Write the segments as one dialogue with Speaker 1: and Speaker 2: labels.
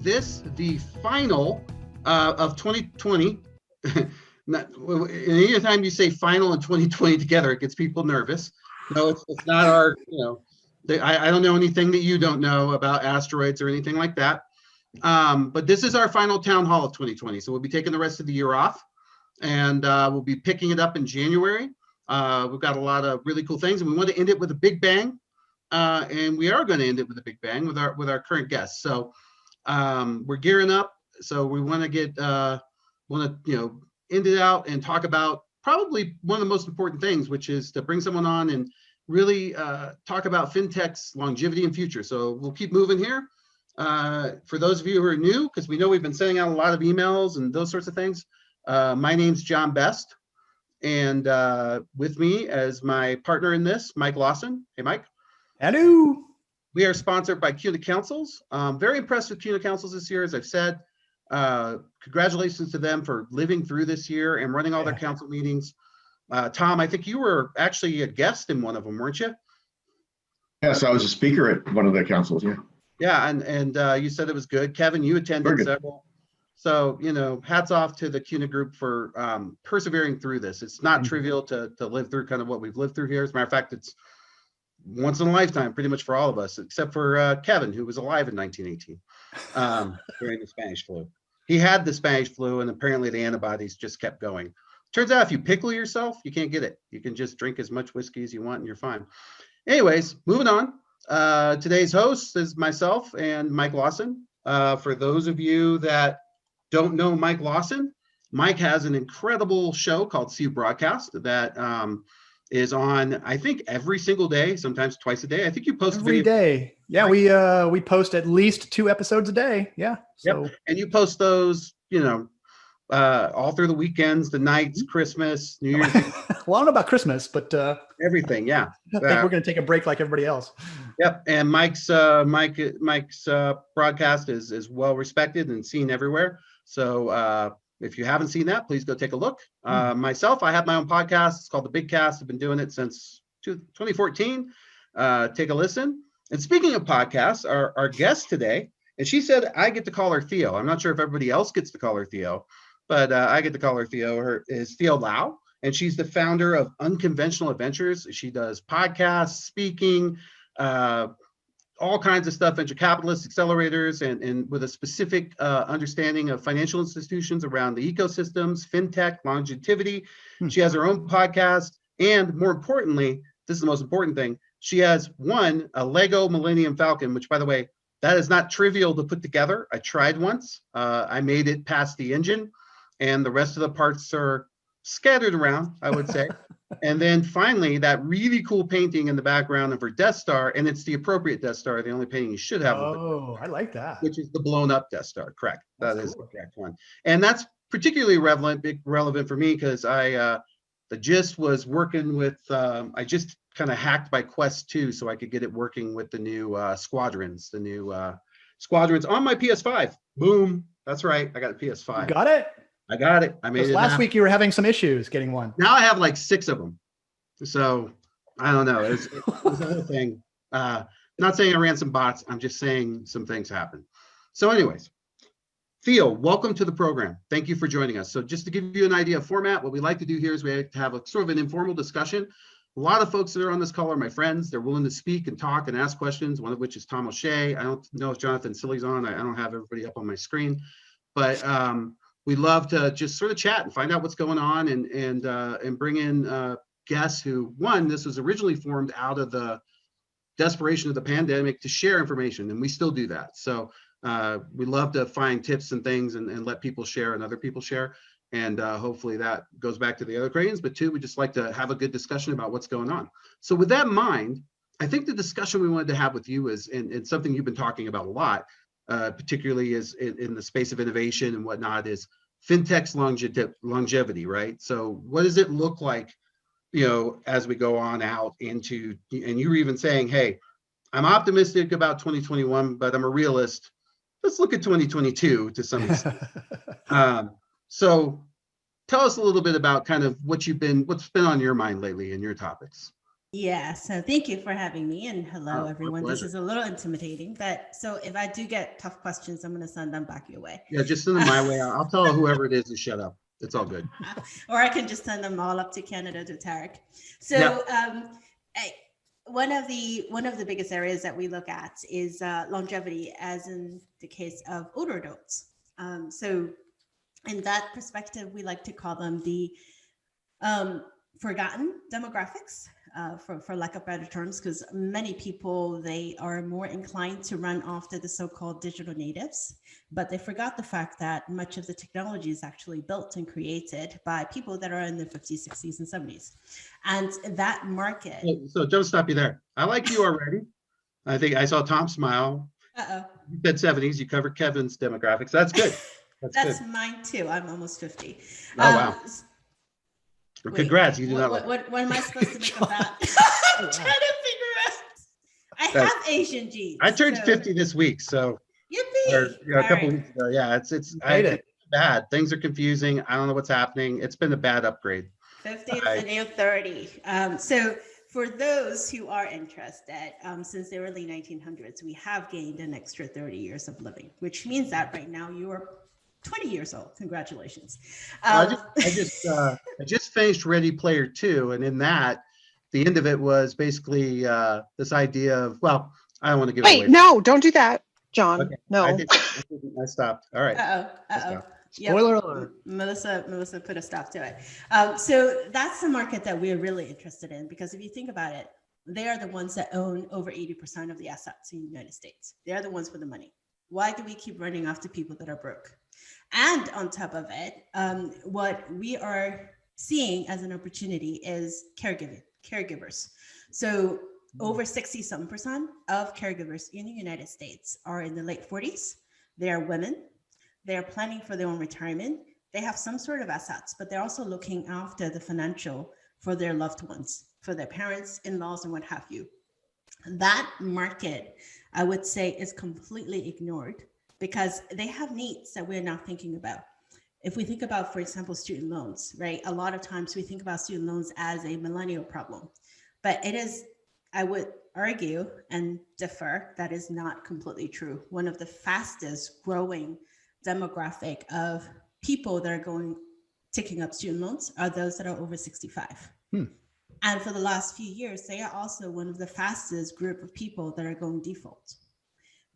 Speaker 1: this the final of 2020. Anytime you say final and 2020 together, it gets people nervous. No, it's not our, I don't know anything that you don't know about asteroids or anything like that. But this is our final town hall of 2020. So we'll be taking the rest of the year off, and we'll be picking it up in January. We've got a lot of really cool things, and we want to end it with a big bang. And we are going to end it with a big bang with our current guests. So we're gearing up. So we want to end it out and talk about probably one of the most important things, which is to bring someone on and really talk about fintech's longevity and future. So we'll keep moving here. For those of you who are new, because we know we've been sending out a lot of emails and those sorts of things, my name's John Best, and with me as my partner in this, Mike Lawson. Hey, Mike.
Speaker 2: Hello.
Speaker 1: We are sponsored by CUNA Councils. Very impressed with CUNA Councils this year, as I've said. Congratulations to them for living through this year and running all their council meetings. Tom, I think you were actually a guest in one of them, weren't you?
Speaker 3: Yes, I was a speaker at one of the councils. Yeah.
Speaker 1: Yeah, and you said it was good. Kevin, you attended several. So, hats off to the CUNA group for persevering through this. It's not trivial to live through kind of what we've lived through here. As a matter of fact, it's once in a lifetime, pretty much for all of us, except for Kevin, who was alive in 1918 during the Spanish flu. He had the Spanish flu, and apparently the antibodies just kept going. Turns out if you pickle yourself, you can't get it. You can just drink as much whiskey as you want, and you're fine. Anyways, moving on. Today's host is myself and Mike Lawson. For those of you that don't know Mike Lawson, Mike has an incredible show called See You Broadcast that is on, I think, every single day, sometimes twice a day. I think you post
Speaker 2: every day. Yeah, right? we post at least 2 episodes a day. Yeah. So.
Speaker 1: Yep. And you post those, all through the weekends, the nights, Christmas, New Year's.
Speaker 2: Well, I don't know about Christmas, but
Speaker 1: everything. Yeah.
Speaker 2: I think we're going to take a break like everybody else.
Speaker 1: Yep. And Mike's broadcast is well respected and seen everywhere. So if you haven't seen that, please go take a look. Myself, I have my own podcast. It's called The Big Cast. I've been doing it since 2014. Take a listen. And speaking of podcasts, our guest today, and she said I get to call her Theo. I'm not sure if everybody else gets to call her Theo, but I get to call her Theo. Her is Theo Lau, and she's the founder of Unconventional Adventures. She does podcasts, speaking, all kinds of stuff, venture capitalists, accelerators, and with a specific understanding of financial institutions around the ecosystems, fintech, longevity. She has her own podcast. And more importantly, this is the most important thing, she has a Lego Millennium Falcon, which, by the way, that is not trivial to put together. I tried once. I made it past the engine, and the rest of the parts are scattered around, I would say. And then finally, that really cool painting in the background of her Death Star, and it's the appropriate Death Star, the only painting you should have.
Speaker 2: Oh, I like that.
Speaker 1: Which is the blown up Death Star, correct. That is
Speaker 2: cool.
Speaker 1: The correct one. And that's particularly relevant for me because the gist was working with, I just kind of hacked my Quest 2 so I could get it working with the new squadrons on my PS5. Boom. That's right. I got a PS5.
Speaker 2: You got it?
Speaker 1: I got it. I made it.
Speaker 2: Last week you were having some issues getting one.
Speaker 1: Now I have like 6 of them. So I don't know. It's a whole thing. Not saying I ran some bots. I'm just saying some things happen. So anyways, Theo, welcome to the program. Thank you for joining us. So just to give you an idea of format, what we like to do here is we like to have a sort of an informal discussion. A lot of folks that are on this call are my friends. They're willing to speak and talk and ask questions, one of which is Tom O'Shea. I don't know if Jonathan Silly's on. I don't have everybody up on my screen. But we love to just sort of chat and find out what's going on and bring in guests who, this was originally formed out of the desperation of the pandemic to share information, and we still do that. So we love to find tips and things and let people share and other people share. And hopefully that goes back to the other Creighton's, but too, we just like to have a good discussion about what's going on. So with that in mind, I think the discussion we wanted to have with you is, and something you've been talking about a lot, particularly is in the space of innovation and whatnot, is fintech's longevity, right? So what does it look like, as we go on out into, and you were even saying, hey, I'm optimistic about 2021, but I'm a realist. Let's look at 2022 to some extent. So tell us a little bit about kind of what's been on your mind lately in your topics.
Speaker 4: Yeah, so thank you for having me, and hello
Speaker 1: Oh, my
Speaker 4: everyone. This
Speaker 1: pleasure.
Speaker 4: is a little intimidating, but so if I do get tough questions, I'm going to send them back your way.
Speaker 1: Yeah, just send them my way. I'll tell whoever it is to shut up. It's all good.
Speaker 4: Or I can just send them all up to Canada to Tarek. So
Speaker 1: Yep.
Speaker 4: I, one of the biggest areas that we look at is longevity, as in the case of older adults. So in that perspective, we like to call them the forgotten demographics, for lack of better terms, because many people, they are more inclined to run after the so-called digital natives, but they forgot the fact that much of the technology is actually built and created by people that are in their 50s, 60s, and 70s. And that market.
Speaker 1: So don't stop you there. I like you already. I think I saw Tom smile.
Speaker 4: Uh-oh.
Speaker 1: You said 70s. You covered Kevin's demographics. That's good.
Speaker 4: That's
Speaker 1: good.
Speaker 4: mine too. I'm almost 50.
Speaker 1: Oh, wow.
Speaker 4: Wait,
Speaker 1: Congrats. You do not look.
Speaker 4: what am I supposed to make of that? I'm trying to figure out. I have Asian genes.
Speaker 1: I turned 50 this week, so
Speaker 4: yippee.
Speaker 1: a couple weeks ago. Yeah, it's bad. Things are confusing. I don't know what's happening. It's been a bad upgrade.
Speaker 4: 50 is the new 30. So for those who are interested, since the early 1900s, we have gained an extra 30 years of living, which means that right now you are 20 years old. Congratulations.
Speaker 1: I just finished Ready Player 2, and in that, the end of it was basically this idea of, well, I don't want to give it away.
Speaker 5: Wait, no, don't do that, John.
Speaker 1: Okay.
Speaker 5: No.
Speaker 1: I stopped. All right.
Speaker 4: Uh-oh.
Speaker 2: Spoiler alert.
Speaker 4: Melissa put a stop to it. So that's the market that we're really interested in, because if you think about it, they are the ones that own over 80% of the assets in the United States. They're the ones with the money. Why do we keep running after people that are broke? And on top of it, what we are seeing as an opportunity is caregivers. So over 60% of caregivers in the United States are in the late 40s. They are women. They are planning for their own retirement. They have some sort of assets, but they're also looking after the financial for their loved ones, for their parents, in-laws, and what have you. That market, I would say, is completely ignored because they have needs that we're not thinking about. If we think about, for example, student loans, right? A lot of times we think about student loans as a millennial problem, but it is, I would argue and differ, that is not completely true. One of the fastest growing demographic of people that are taking up student loans are those that are over 65. And for the last few years, they are also one of the fastest group of people that are going default.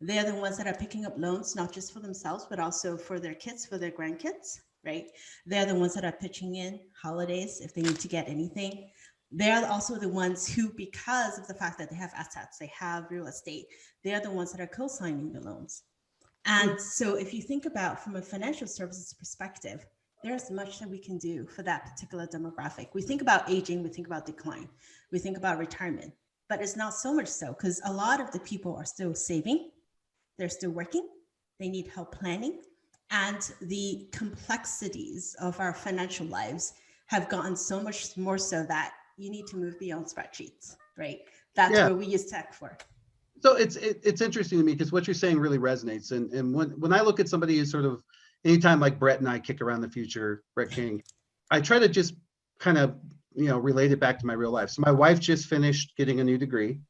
Speaker 4: They're the ones that are picking up loans, not just for themselves, but also for their kids, for their grandkids, right? They're the ones that are pitching in holidays if they need to get anything. They're also the ones who, because of the fact that they have assets, they have real estate, they're the ones that are co-signing the loans. And so if you think about from a financial services perspective, there's much that we can do for that particular demographic. We think about aging, we think about decline, we think about retirement, but it's not so much so because a lot of the people are still saving, they're still working, they need help planning, and the complexities of our financial lives have gotten so much more so that you need to move beyond spreadsheets, right? That's where we use tech for.
Speaker 1: So it's interesting to me because what you're saying really resonates. And when I look at somebody who's sort of, anytime like Brett and I kick around the future, Brett King, I try to just kind of, relate it back to my real life. So my wife just finished getting a new degree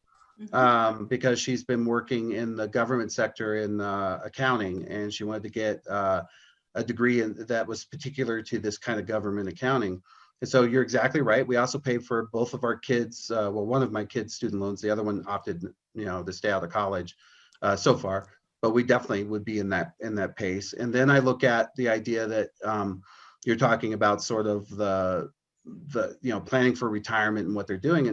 Speaker 1: because she's been working in the government sector in accounting, and she wanted to get a degree that was particular to this kind of government accounting. And so you're exactly right. We also paid for both of our kids. One of my kids' student loans, the other one opted, to stay out of college so far. But we definitely would be in that pace. And then I look at the idea that you're talking about sort of the planning for retirement and what they're doing.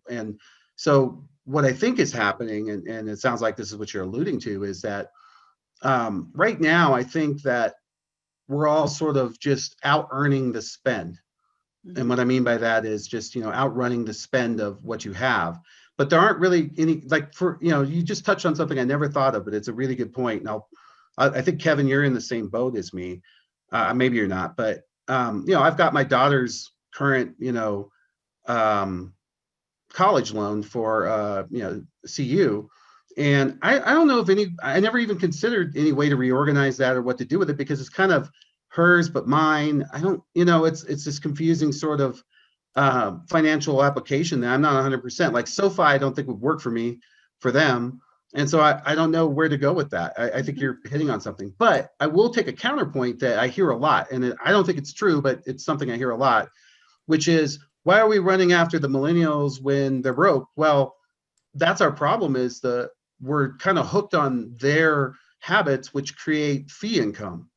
Speaker 1: And so what I think is happening, and it sounds like this is what you're alluding to, is that right now I think that we're all sort of just out earning the spend. And what I mean by that is just, outrunning the spend of what you have. But there aren't really any, like you just touched on something I never thought of, but it's a really good point. And I think, Kevin, you're in the same boat as me. Maybe you're not, but, I've got my daughter's current, college loan for, CU. And I don't know if I never even considered any way to reorganize that or what to do with it, because it's kind of hers, but mine, I don't, it's this confusing sort of financial application that I'm not 100%. Like SoFi, I don't think would work for me, for them. And so I don't know where to go with that. I think you're hitting on something, but I will take a counterpoint that I hear a lot, and I don't think it's true, but it's something I hear a lot, which is, why are we running after the millennials when they're broke? Well, that's our problem, is we're kind of hooked on their habits, which create fee income.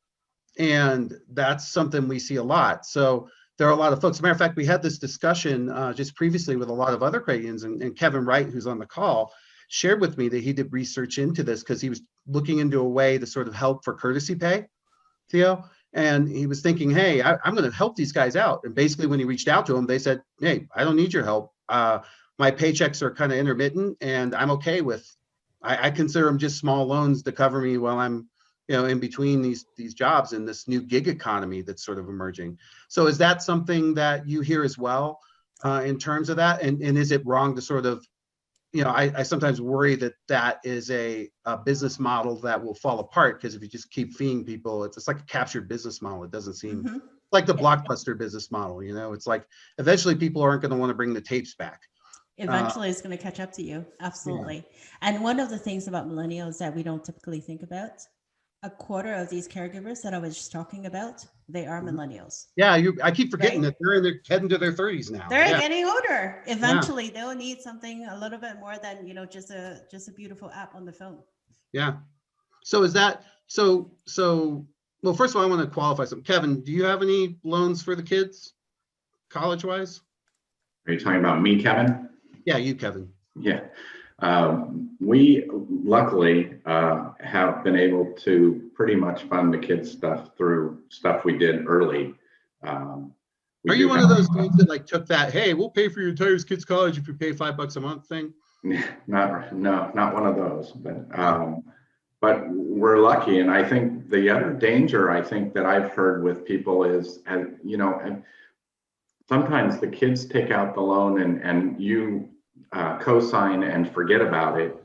Speaker 1: And that's something we see a lot. So there are a lot of folks. As a matter of fact, we had this discussion just previously with a lot of other credit unions, and Kevin Wright, who's on the call, shared with me that he did research into this because he was looking into a way to sort of help for courtesy pay, Theo. And he was thinking, hey, I'm going to help these guys out. And basically when he reached out to them, they said, hey, I don't need your help. My paychecks are kind of intermittent, and I'm okay with, I consider them just small loans to cover me while I'm, in between these jobs in this new gig economy that's sort of emerging. So is that something that you hear as well in terms of that? And is it wrong to sort of, I sometimes worry that is a business model that will fall apart, because if you just keep feeing people, it's like a captured business model. It doesn't seem like the Blockbuster business model. It's like eventually people aren't going to want to bring the tapes back.
Speaker 4: Eventually it's going to catch up to you. Absolutely. Yeah. And one of the things about millennials that we don't typically think about, a quarter of these caregivers that I was just talking about, they are millennials.
Speaker 1: Yeah, I keep forgetting that they're heading to their 30s now.
Speaker 4: They're getting older. Eventually, they'll need something a little bit more than just a beautiful app on the phone.
Speaker 1: Yeah. So is that so? Well, first of all, I want to qualify something. Kevin, do you have any loans for the kids, college-wise?
Speaker 6: Are you talking about me, Kevin?
Speaker 1: Yeah, you, Kevin.
Speaker 6: Yeah. We luckily have been able to pretty much fund the kids' stuff through stuff we did early.
Speaker 1: Are you one of those dudes that took that, hey, we'll pay for your entire kid's college if you pay $5 a month thing?
Speaker 6: Not one of those, but we're lucky. And I think the other danger I think that I've heard with people is, and sometimes the kids take out the loan and you co-sign and forget about it.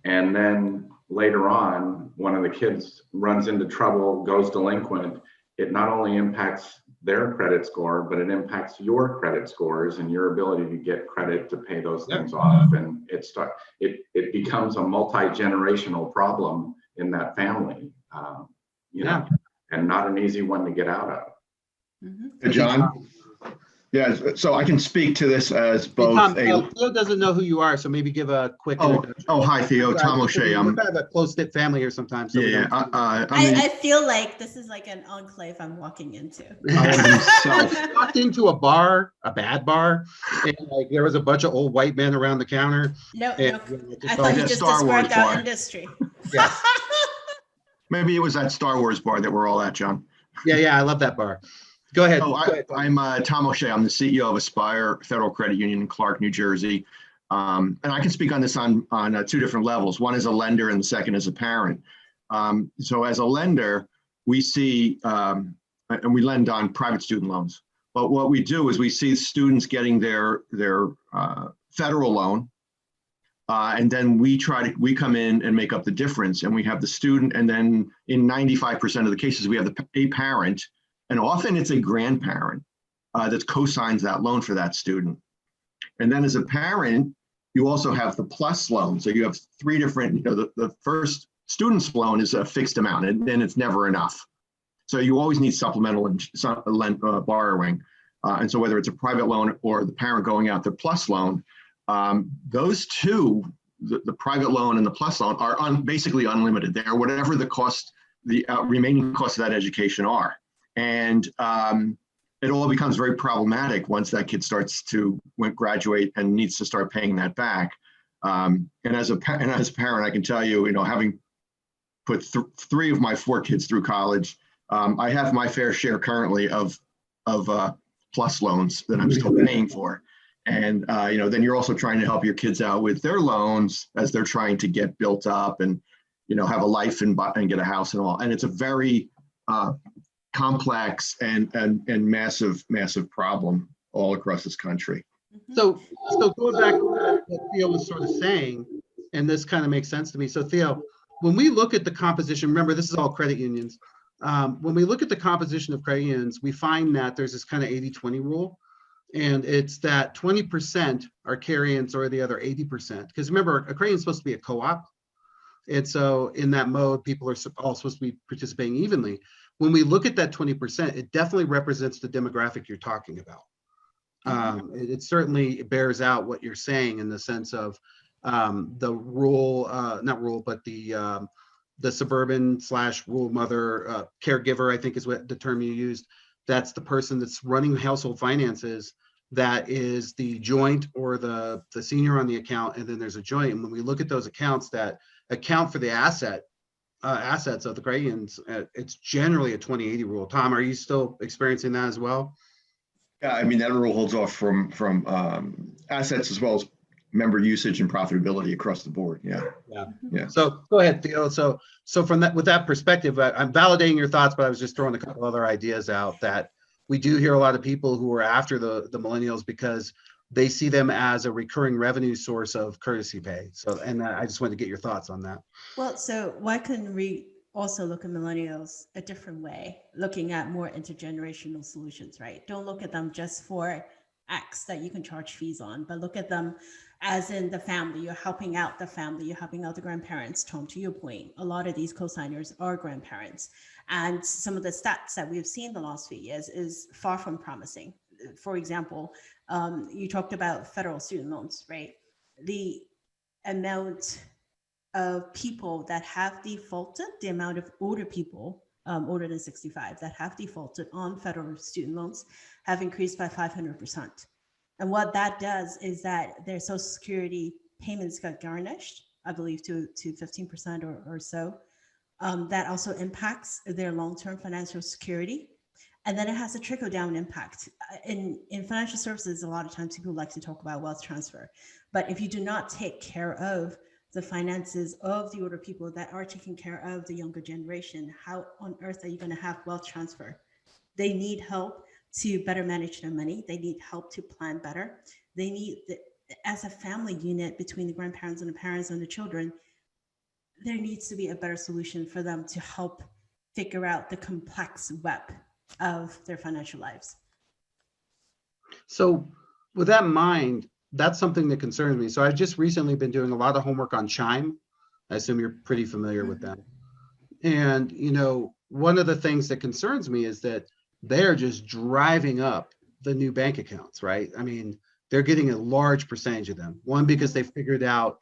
Speaker 6: And then later on, one of the kids runs into trouble, goes delinquent. It not only impacts their credit score, but it impacts your credit scores and your ability to get credit to pay those things off. And it becomes a multi-generational problem in that family, and not an easy one to get out of.
Speaker 3: Hey, John. Yeah, so I can speak to this as both.
Speaker 1: Hey, Tom, Theo doesn't know who you are, so maybe give a quick introduction.
Speaker 3: Oh, hi, Theo. Tom O'Shea.
Speaker 1: I'm kind of a close-knit family here sometimes. So
Speaker 4: I feel like this is like an enclave I'm walking into.
Speaker 1: I walked into a bar, a bad bar, and there was a bunch of old white men around the counter.
Speaker 4: No, I thought you just described our industry.
Speaker 1: Yeah.
Speaker 3: Maybe it was that Star Wars bar that we're all at, John.
Speaker 1: Yeah, I love that bar. Go ahead.
Speaker 3: I'm Tom O'Shea. I'm the CEO of Aspire Federal Credit Union in Clark, New Jersey. And I can speak on this on two different levels. One is a lender and the second is a parent. So as a lender, we see, and we lend on private student loans. But what we do is we see students getting their federal loan. And then we come in and make up the difference. And we have the student, and then in 95% of the cases, we have a parent. And often it's a grandparent that co-signs that loan for that student. And then as a parent, you also have the plus loan. So you have three different, the first student's loan is a fixed amount, and then it's never enough. So you always need supplemental borrowing. And so whether it's a private loan or the parent going out the plus loan, those two, the private loan and the plus loan, are basically unlimited. They're whatever the cost, the remaining costs of that education are. And it all becomes very problematic once that kid starts to graduate and needs to start paying that back. And as a parent, I can tell you, having put three of my four kids through college, I have my fair share currently of plus loans that I'm still paying for. And then you're also trying to help your kids out with their loans as they're trying to get built up and have a life and get a house and all. And it's a very complex and massive problem all across this country.
Speaker 1: So going back to what Theo was sort of saying, and this kind of makes sense to me. So Theo, when we look at the composition, remember this is all credit unions. When we look at the composition of credit unions, we find that there's this kind of 80-20 rule. And it's that 20% are carry-ins or the other 80%. Because remember, a credit union is supposed to be a co-op. And so in that mode, people are all supposed to be participating evenly. When we look at that 20%, it definitely represents the demographic you're talking about. It certainly bears out what you're saying in the sense of the rural, not rural, but the suburban / rural mother caregiver, I think is what the term you used. That's the person that's running household finances. That is the joint or the senior on the account, and then there's a joint. And when we look at those accounts that account for the assets of the credit unions, it's generally a 20/80 rule. Tom, are you still experiencing that as well?
Speaker 3: Yeah, I mean, that rule holds off from assets as well as member usage and profitability across the board. Yeah. Yeah.
Speaker 1: So go ahead, Theo. So from that, with that perspective, I'm validating your thoughts, but I was just throwing a couple other ideas out that we do hear a lot of people who are after the millennials because they see them as a recurring revenue source of courtesy pay. So, and I just wanted to get your thoughts on that.
Speaker 4: Well, so why couldn't we also look at millennials a different way, looking at more intergenerational solutions, right? Don't look at them just for X that you can charge fees on, but look at them as in the family. You're helping out the family, you're helping out the grandparents. Tom, to your point, a lot of these co-signers are grandparents. And some of the stats that we've seen the last few years is far from promising. For example, you talked about federal student loans, right? The amount of people that have defaulted, the amount of older people older than 65 that have defaulted on federal student loans have increased by 500%. And what that does is that their Social Security payments got garnished, I believe, to 15% or so. That also impacts their long-term financial security. And then it has a trickle-down impact. In financial services, a lot of times people like to talk about wealth transfer. But if you do not take care of the finances of the older people that are taking care of the younger generation, how on earth are you going to have wealth transfer? They need help to better manage their money. They need help to plan better. They need, as a family unit between the grandparents and the parents and the children, there needs to be a better solution for them to help figure out the complex web of their financial lives.
Speaker 1: So with that in mind, that's something that concerns me. So I've just recently been doing a lot of homework on Chime. I assume you're pretty familiar with them. And, you know, one of the things that concerns me is that they're just driving up the new bank accounts, right? I mean, they're getting a large percentage of them. One, because they figured out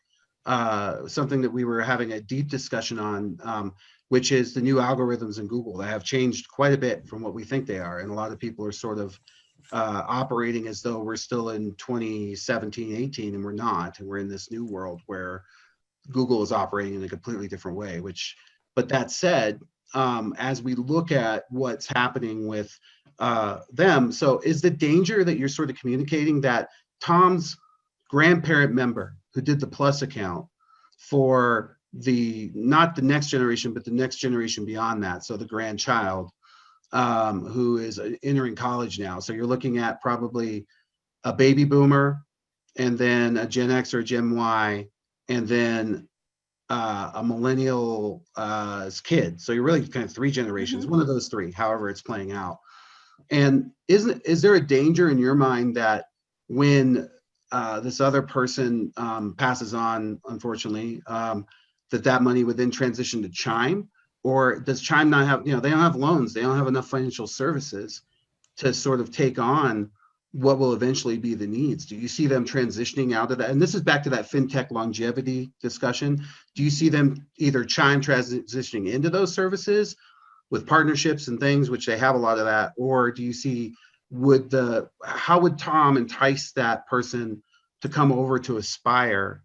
Speaker 1: something that we were having a deep discussion on, which is the new algorithms in Google that have changed quite a bit from what we think they are. And a lot of people are sort of operating as though we're still in 2017, 18, and we're not. And we're in this new world where Google is operating in a completely different way, but that said, as we look at what's happening with them, so is the danger that you're sort of communicating that Tom's grandparent member who did the Plus account for not the next generation, but the next generation beyond that, so the grandchild, who is entering college now. So you're looking at probably a baby boomer and then a Gen X or a Gen Y, and then a millennial kid. So you're really kind of three generations, one of those three, however it's playing out. And is there a danger in your mind that when this other person passes on, unfortunately, that money would then transition to Chime? Or does Chime not have, they don't have loans, they don't have enough financial services to sort of take on what will eventually be the needs? Do you see them transitioning out of that? And this is back to that fintech longevity discussion. Do you see them either Chime transitioning into those services with partnerships and things, which they have a lot of that, or do you see, how would Tom entice that person to come over to Aspire?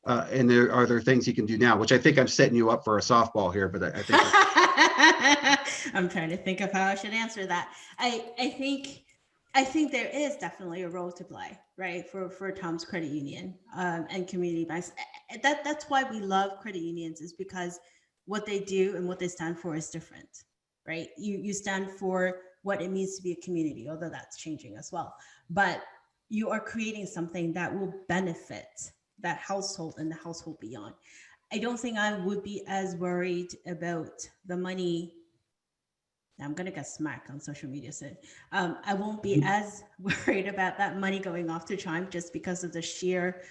Speaker 1: And are there things he can do now, which I think I'm setting you up for a softball here, but I think
Speaker 4: I'm trying to think of how I should answer that. I think there is definitely a role to play, right, for Tom's credit union and community banks. That's why we love credit unions, is because what they do and what they stand for is different, right? You stand for what it means to be a community, although that's changing as well. But you are creating something that will benefit that household and the household beyond. I don't think I would be as worried about the money I'm going to get smacked on social media soon. I won't be as worried about that money going off to Chime just because of the sheer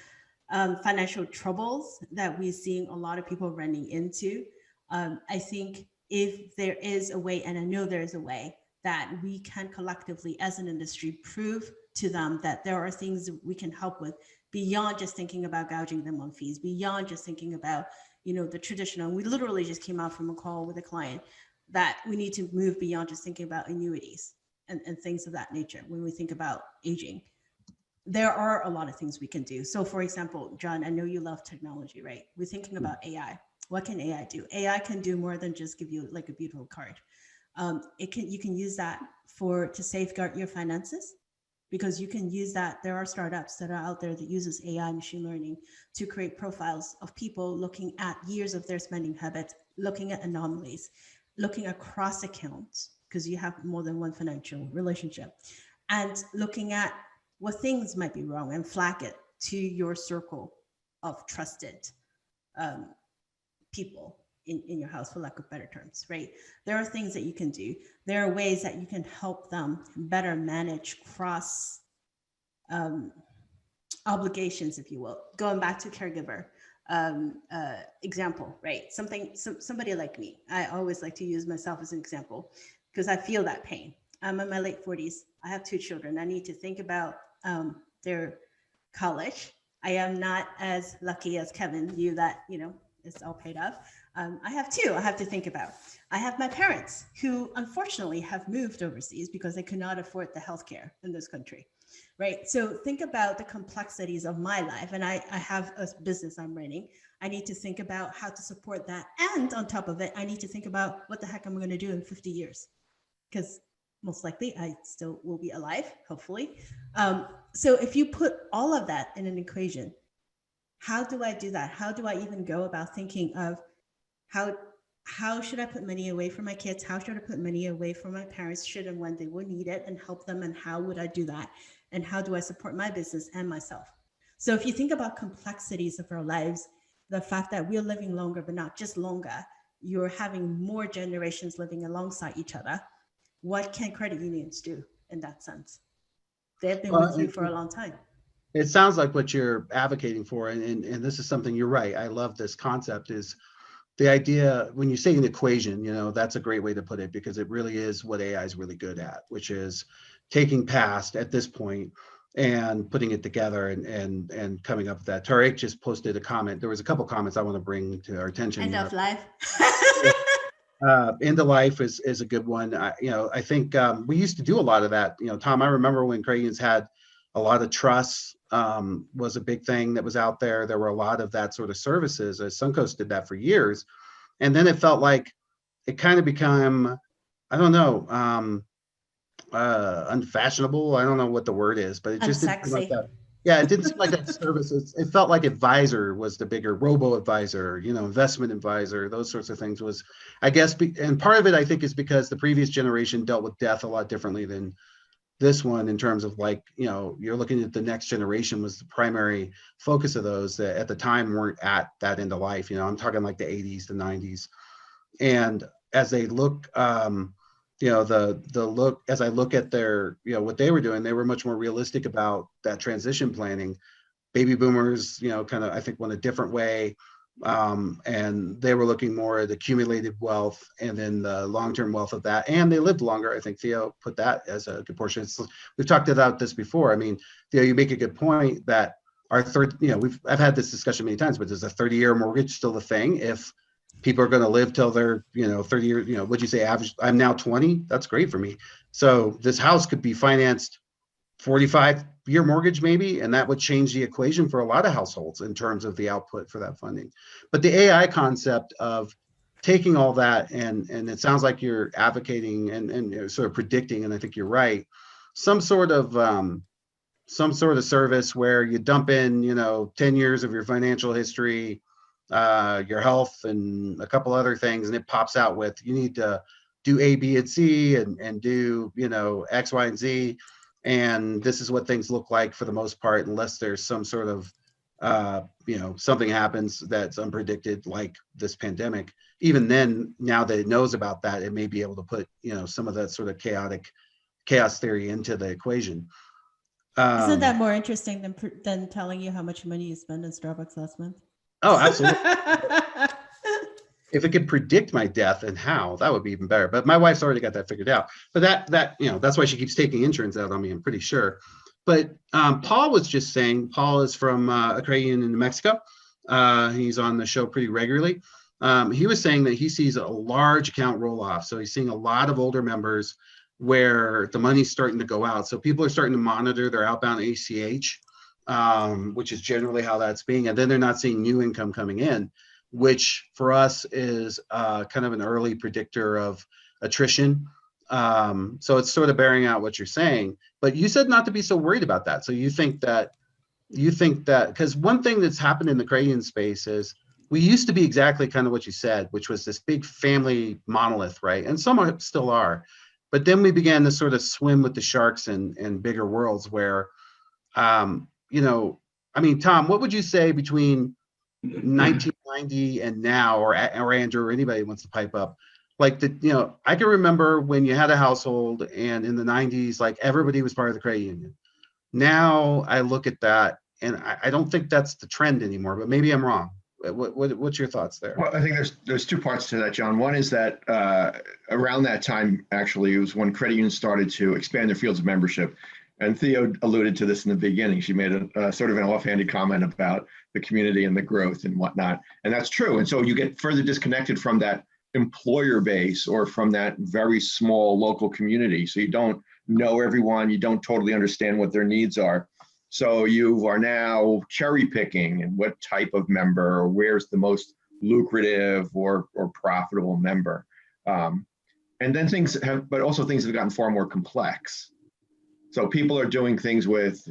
Speaker 4: financial troubles that we're seeing a lot of people running into. I think if there is a way, and I know there is a way, that we can collectively as an industry prove to them that there are things that we can help with beyond just thinking about gouging them on fees, beyond just thinking about, the traditional. We literally just came out from a call with a client that we need to move beyond just thinking about annuities and things of that nature when we think about aging. There are a lot of things we can do. So for example, John, I know you love technology, right? We're thinking about AI. What can AI do? AI can do more than just give you like a beautiful card. You can use that to safeguard your finances, because you can use that. There are startups that are out there that uses AI machine learning to create profiles of people, looking at years of their spending habits, looking at anomalies, looking across accounts, because you have more than one financial relationship, and looking at what things might be wrong and flag it to your circle of trusted people in your house, for lack of better terms, right? There are things that you can do. There are ways that you can help them better manage cross obligations, if you will. Going back to caregiver example, right? Somebody like me, I always like to use myself as an example because I feel that pain. I'm in my late 40s. I have 2 children. I need to think about their college. I am not as lucky as Kevin, you that, it's all paid off. I have 2 I have to think about. I have my parents who unfortunately have moved overseas because they could not afford the healthcare in this country, right? So think about the complexities of my life. And I have a business I'm running. I need to think about how to support that. And on top of it, I need to think about what the heck I'm going to do in 50 years, because most likely I still will be alive, hopefully. So if you put all of that in an equation, how do I do that? How do I even go about thinking of how should I put money away for my kids? How should I put money away for my parents should and when they would need it, and help them? And how would I do that? And how do I support my business and myself? So if you think about complexities of our lives, the fact that we're living longer, but not just longer, you're having more generations living alongside each other. What can credit unions do in that sense? They've been with you for a long time.
Speaker 1: It sounds like what you're advocating for, and this is something, you're right. I love this concept, is the idea when you say an equation, that's a great way to put it, because it really is what AI is really good at, which is taking past at this point and putting it together and coming up with that. Tariq just posted a comment. There was a couple comments I want to bring to our attention.
Speaker 4: End of life.
Speaker 1: End of life is a good one. I think we used to do a lot of that. Tom, I remember when credit unions had a lot of trusts, was a big thing that was out there. There were a lot of that sort of services. Suncoast did that for years. And then it felt like it kind of became, I don't know, unfashionable. I don't know what the word is, but it just didn't seem like that. Yeah, it didn't seem like that services. It felt like advisor was the bigger, robo advisor, investment advisor, those sorts of things was, I guess, and part of it I think is because the previous generation dealt with death a lot differently than this one, in terms of you're looking at the next generation was the primary focus of those that at the time weren't at that end of life. I'm talking like the 80s, the 90s. And as they look, the look, as I look at their, what they were doing, they were much more realistic about that transition planning. Baby boomers, kind of, I think, went a different way. And they were looking more at accumulated wealth and then the long-term wealth of that. And they lived longer. I think Theo put that as a good portion. We've talked about this before. I mean, Theo, you make a good point that our I've had this discussion many times, but is a 30-year mortgage still the thing? If people are going to live till they're, 30 years, what'd you say, average? I'm now 20. That's great for me. So this house could be financed 45-year mortgage maybe, and that would change the equation for a lot of households in terms of the output for that funding. But the AI concept of taking all that, and it sounds like you're advocating and sort of predicting, and I think you're right, some sort of service where you dump in 10 years of your financial history, your health, and a couple other things, and it pops out with, you need to do A, B, and C, and do X, Y, and Z. And this is what things look like for the most part, unless there's some sort of something happens that's unpredicted, like this pandemic, even then, now that it knows about that, it may be able to put, some of that sort of chaos theory into the equation.
Speaker 4: Isn't that more interesting than telling you how much money you spent in Starbucks last month?
Speaker 1: Oh, absolutely. If it could predict my death and how, that would be even better. But my wife's already got that figured out. But that's why she keeps taking insurance out on me, I'm pretty sure. But Paul was just saying, Paul is from a credit union in New Mexico. He's on the show pretty regularly. He was saying that he sees a large account roll off. So he's seeing a lot of older members where the money's starting to go out. So people are starting to monitor their outbound ACH, which is generally how that's being. And then they're not seeing new income coming in, which for us is kind of an early predictor of attrition. So it's sort of bearing out what you're saying. But you said not to be so worried about that. So you think that, because one thing that's happened in the credit union space is we used to be exactly kind of what you said, which was this big family monolith, right? And some still are. But then we began to sort of swim with the sharks and bigger worlds where, Tom, what would you say between 1990 and now, or Andrew, or anybody who wants to pipe up? Like I can remember when you had a household, and in the 90s, like everybody was part of the credit union. Now I look at that, and I don't think that's the trend anymore, but maybe I'm wrong. What's your thoughts there?
Speaker 3: Well, I think there's two parts to that, John. One is that around that time, actually, it was when credit unions started to expand their fields of membership. And Theo alluded to this in the beginning. She made a sort of an offhanded comment about the community and the growth and whatnot. And that's true. And so you get further disconnected from that employer base or from that very small local community. So you don't know everyone, you don't totally understand what their needs are. So you are now cherry picking and what type of member, or where's the most lucrative or profitable member. And then things have gotten far more complex. So people are doing things with,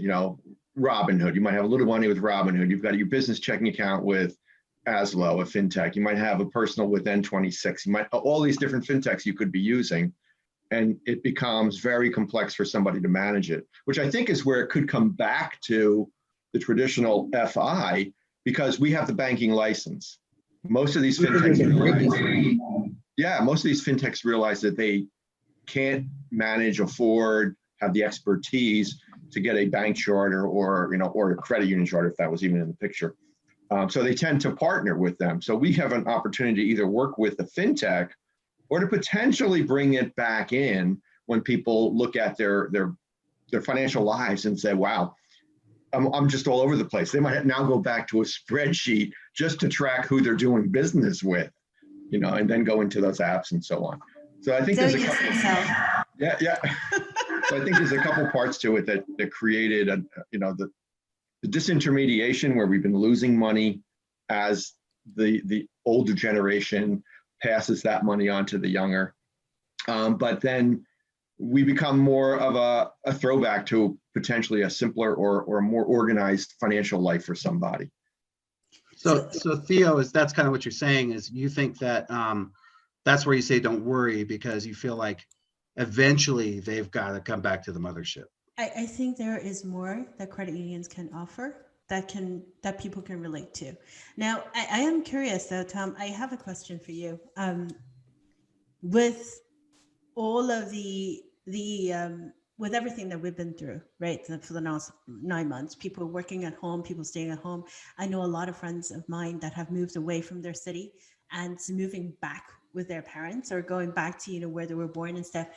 Speaker 3: Robinhood. You might have a little money with Robinhood. You've got your business checking account with Aslo, a fintech. You might have a personal with N26. You might all these different fintechs you could be using, and it becomes very complex for somebody to manage it, which I think is where it could come back to the traditional FI, because we have the banking license. Most of these fintechs realize that they can't manage, afford, have the expertise to get a bank charter or a credit union charter, if that was even in the picture. So they tend to partner with them. So we have an opportunity to either work with the fintech or to potentially bring it back in when people look at their financial lives and say, wow, I'm just all over the place. They might now go back to a spreadsheet just to track who they're doing business with, and then go into those apps and so on. So I think there's a couple. Yeah. So I think there's a couple parts to it that created the disintermediation, where we've been losing money as the older generation passes that money on to the younger. But then we become more of a throwback to potentially a simpler or a more organized financial life for somebody.
Speaker 1: So Theo, that's kind of what you're saying, is you think that that's where you say don't worry, because you feel like eventually they've got to come back to the mothership.
Speaker 4: I think there is more that credit unions can offer that people can relate to. Now, I am curious though, Tom, I have a question for you. With all of with everything that we've been through, right, for the last 9 months, people working at home, people staying at home. I know a lot of friends of mine that have moved away from their city and moving back with their parents, or going back to, where they were born and stuff.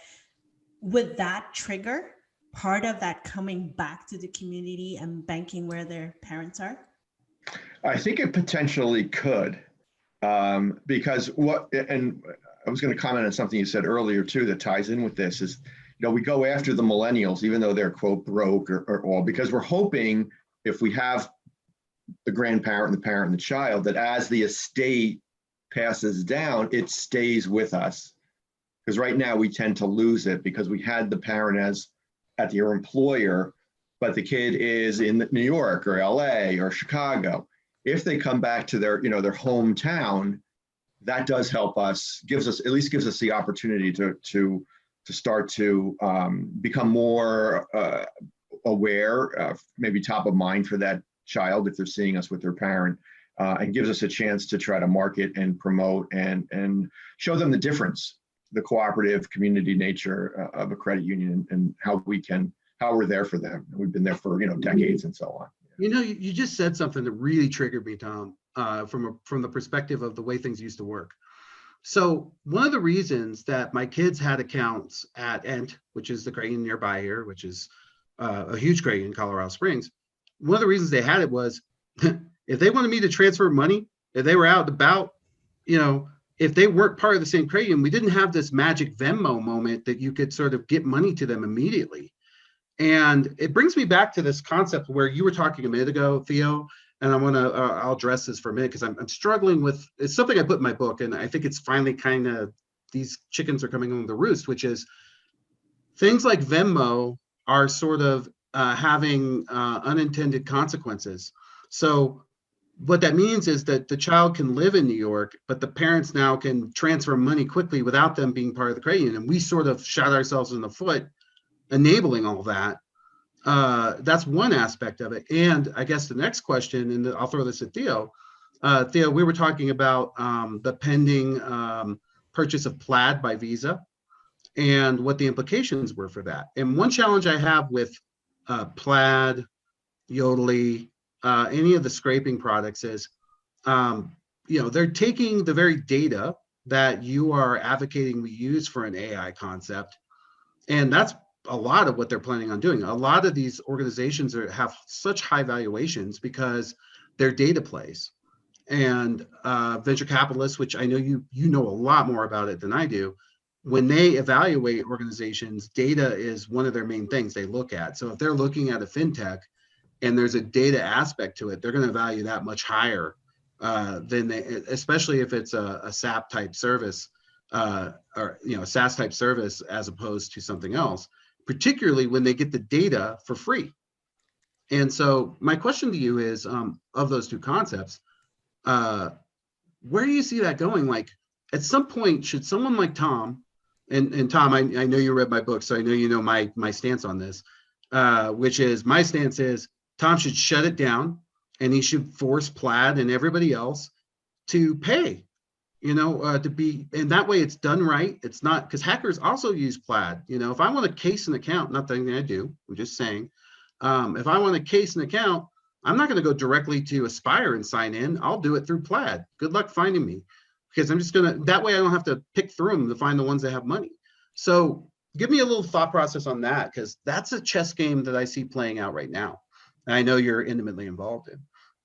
Speaker 4: Would that trigger part of that coming back to the community and banking where their parents are?
Speaker 3: I think it potentially could, because and I was going to comment on something you said earlier too that ties in with this is, we go after the millennials, even though they're quote broke or all, because we're hoping if we have the grandparent and the parent and the child, that as the estate passes down, it stays with us. Because right now we tend to lose it because we had the parent at your employer, but the kid is in New York or LA or Chicago. If they come back to their hometown, that does help us, at least gives us the opportunity to start to become more aware, maybe top of mind for that child if they're seeing us with their parent, and gives us a chance to try to market and promote and show them the difference, the cooperative community nature of a credit union, and how we're there for them. We've been there for decades and so on.
Speaker 1: You just said something that really triggered me, Tom, from the perspective of the way things used to work. So one of the reasons that my kids had accounts at Ent, which is the credit union nearby here, which is a huge credit union in Colorado Springs, one of the reasons they had it was if they wanted me to transfer money, if they were out and about, if they weren't part of the same credit union, we didn't have this magic Venmo moment that you could sort of get money to them immediately. And it brings me back to this concept where you were talking a minute ago, Theo, and I'll address this for a minute because I'm struggling with, it's something I put in my book, and I think it's finally kind of, these chickens are coming home to roost, which is things like Venmo are sort of having unintended consequences. So what that means is that the child can live in New York, but the parents now can transfer money quickly without them being part of the credit union. And we sort of shot ourselves in the foot enabling all that. That's one aspect of it. And I guess the next question, and I'll throw this at Theo. Theo, we were talking about the pending purchase of Plaid by Visa and what the implications were for that. And one challenge I have with Plaid, Yodely, any of the scraping products is, they're taking the very data that you are advocating we use for an AI concept, and that's a lot of what they're planning on doing. A lot of these organizations have such high valuations because they're data plays. And venture capitalists, which I know you know a lot more about it than I do, when they evaluate organizations, data is one of their main things they look at. So if they're looking at a fintech and there's a data aspect to it, they're going to value that much higher than they, especially if it's a SAP type service or a SaaS type service as opposed to something else, particularly when they get the data for free. And so my question to you is, of those two concepts, where do you see that going? Like at some point, should someone like Tom, and Tom, I know you read my book, so I know you know my stance on this, which is my stance is Tom should shut it down and he should force Plaid and everybody else to pay, to be, and that way it's done right. It's not, because hackers also use Plaid. If I want to case an account, not that I do, I'm just saying, if I want to case an account, I'm not going to go directly to Aspire and sign in. I'll do it through Plaid. Good luck finding me, because I'm just going to, that way I don't have to pick through them to find the ones that have money. So give me a little thought process on that, because that's a chess game that I see playing out right now. And I know you're intimately involved in.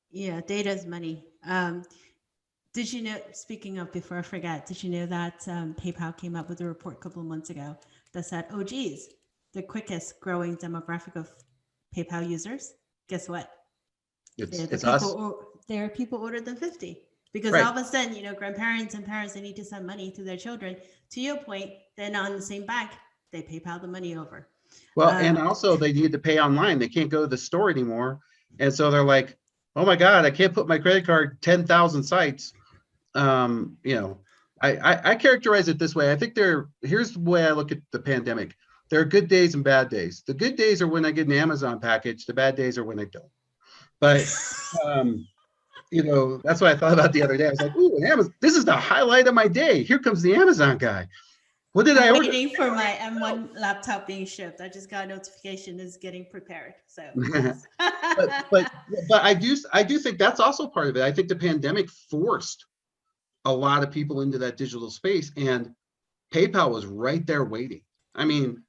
Speaker 4: Yeah, data is money. Did you know, speaking of, before I forget, did you know that PayPal came up with a report a couple of months ago that said, oh, geez, the quickest growing demographic of PayPal users, guess what?
Speaker 1: It's us.
Speaker 4: There are people older than 50. Because
Speaker 1: Right.
Speaker 4: all of a sudden, grandparents and parents, they need to send money to their children. To your point, they're not in the same bank. They PayPal the money over.
Speaker 1: Well, and also they need to pay online. They can't go to the store anymore. And so they're like, oh my God, I can't put my credit card 10,000 sites. I characterize it this way. I think here's the way I look at the pandemic. There are good days and bad days. The good days are when I get an Amazon package. The bad days are when I don't. But, that's what I thought about the other day. I was like, ooh, Amazon, this is the highlight of my day. Here comes the Amazon guy. What did I order?
Speaker 4: Waiting for my M1 laptop being shipped. I just got a notification it's getting prepared. So,
Speaker 1: but I do think that's also part of it. I think the pandemic forced a lot of people into that digital space, and PayPal was right there waiting. I mean,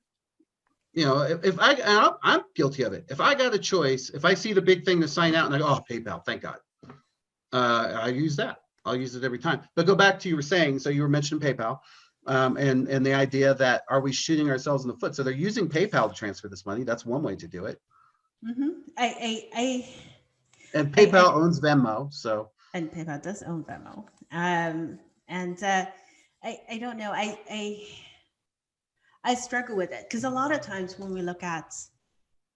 Speaker 1: I'm guilty of it. If I got a choice, if I see the big thing to sign out and I go, oh, PayPal, thank God. I use that. I'll use it every time. But go back to you were saying, so you were mentioning PayPal. And the idea that, are we shooting ourselves in the foot? So they're using PayPal to transfer this money. That's one way to do it.
Speaker 4: Mm-hmm.
Speaker 1: And PayPal owns Venmo, so.
Speaker 4: And PayPal does own Venmo. I don't know. I struggle with it because a lot of times when we look at,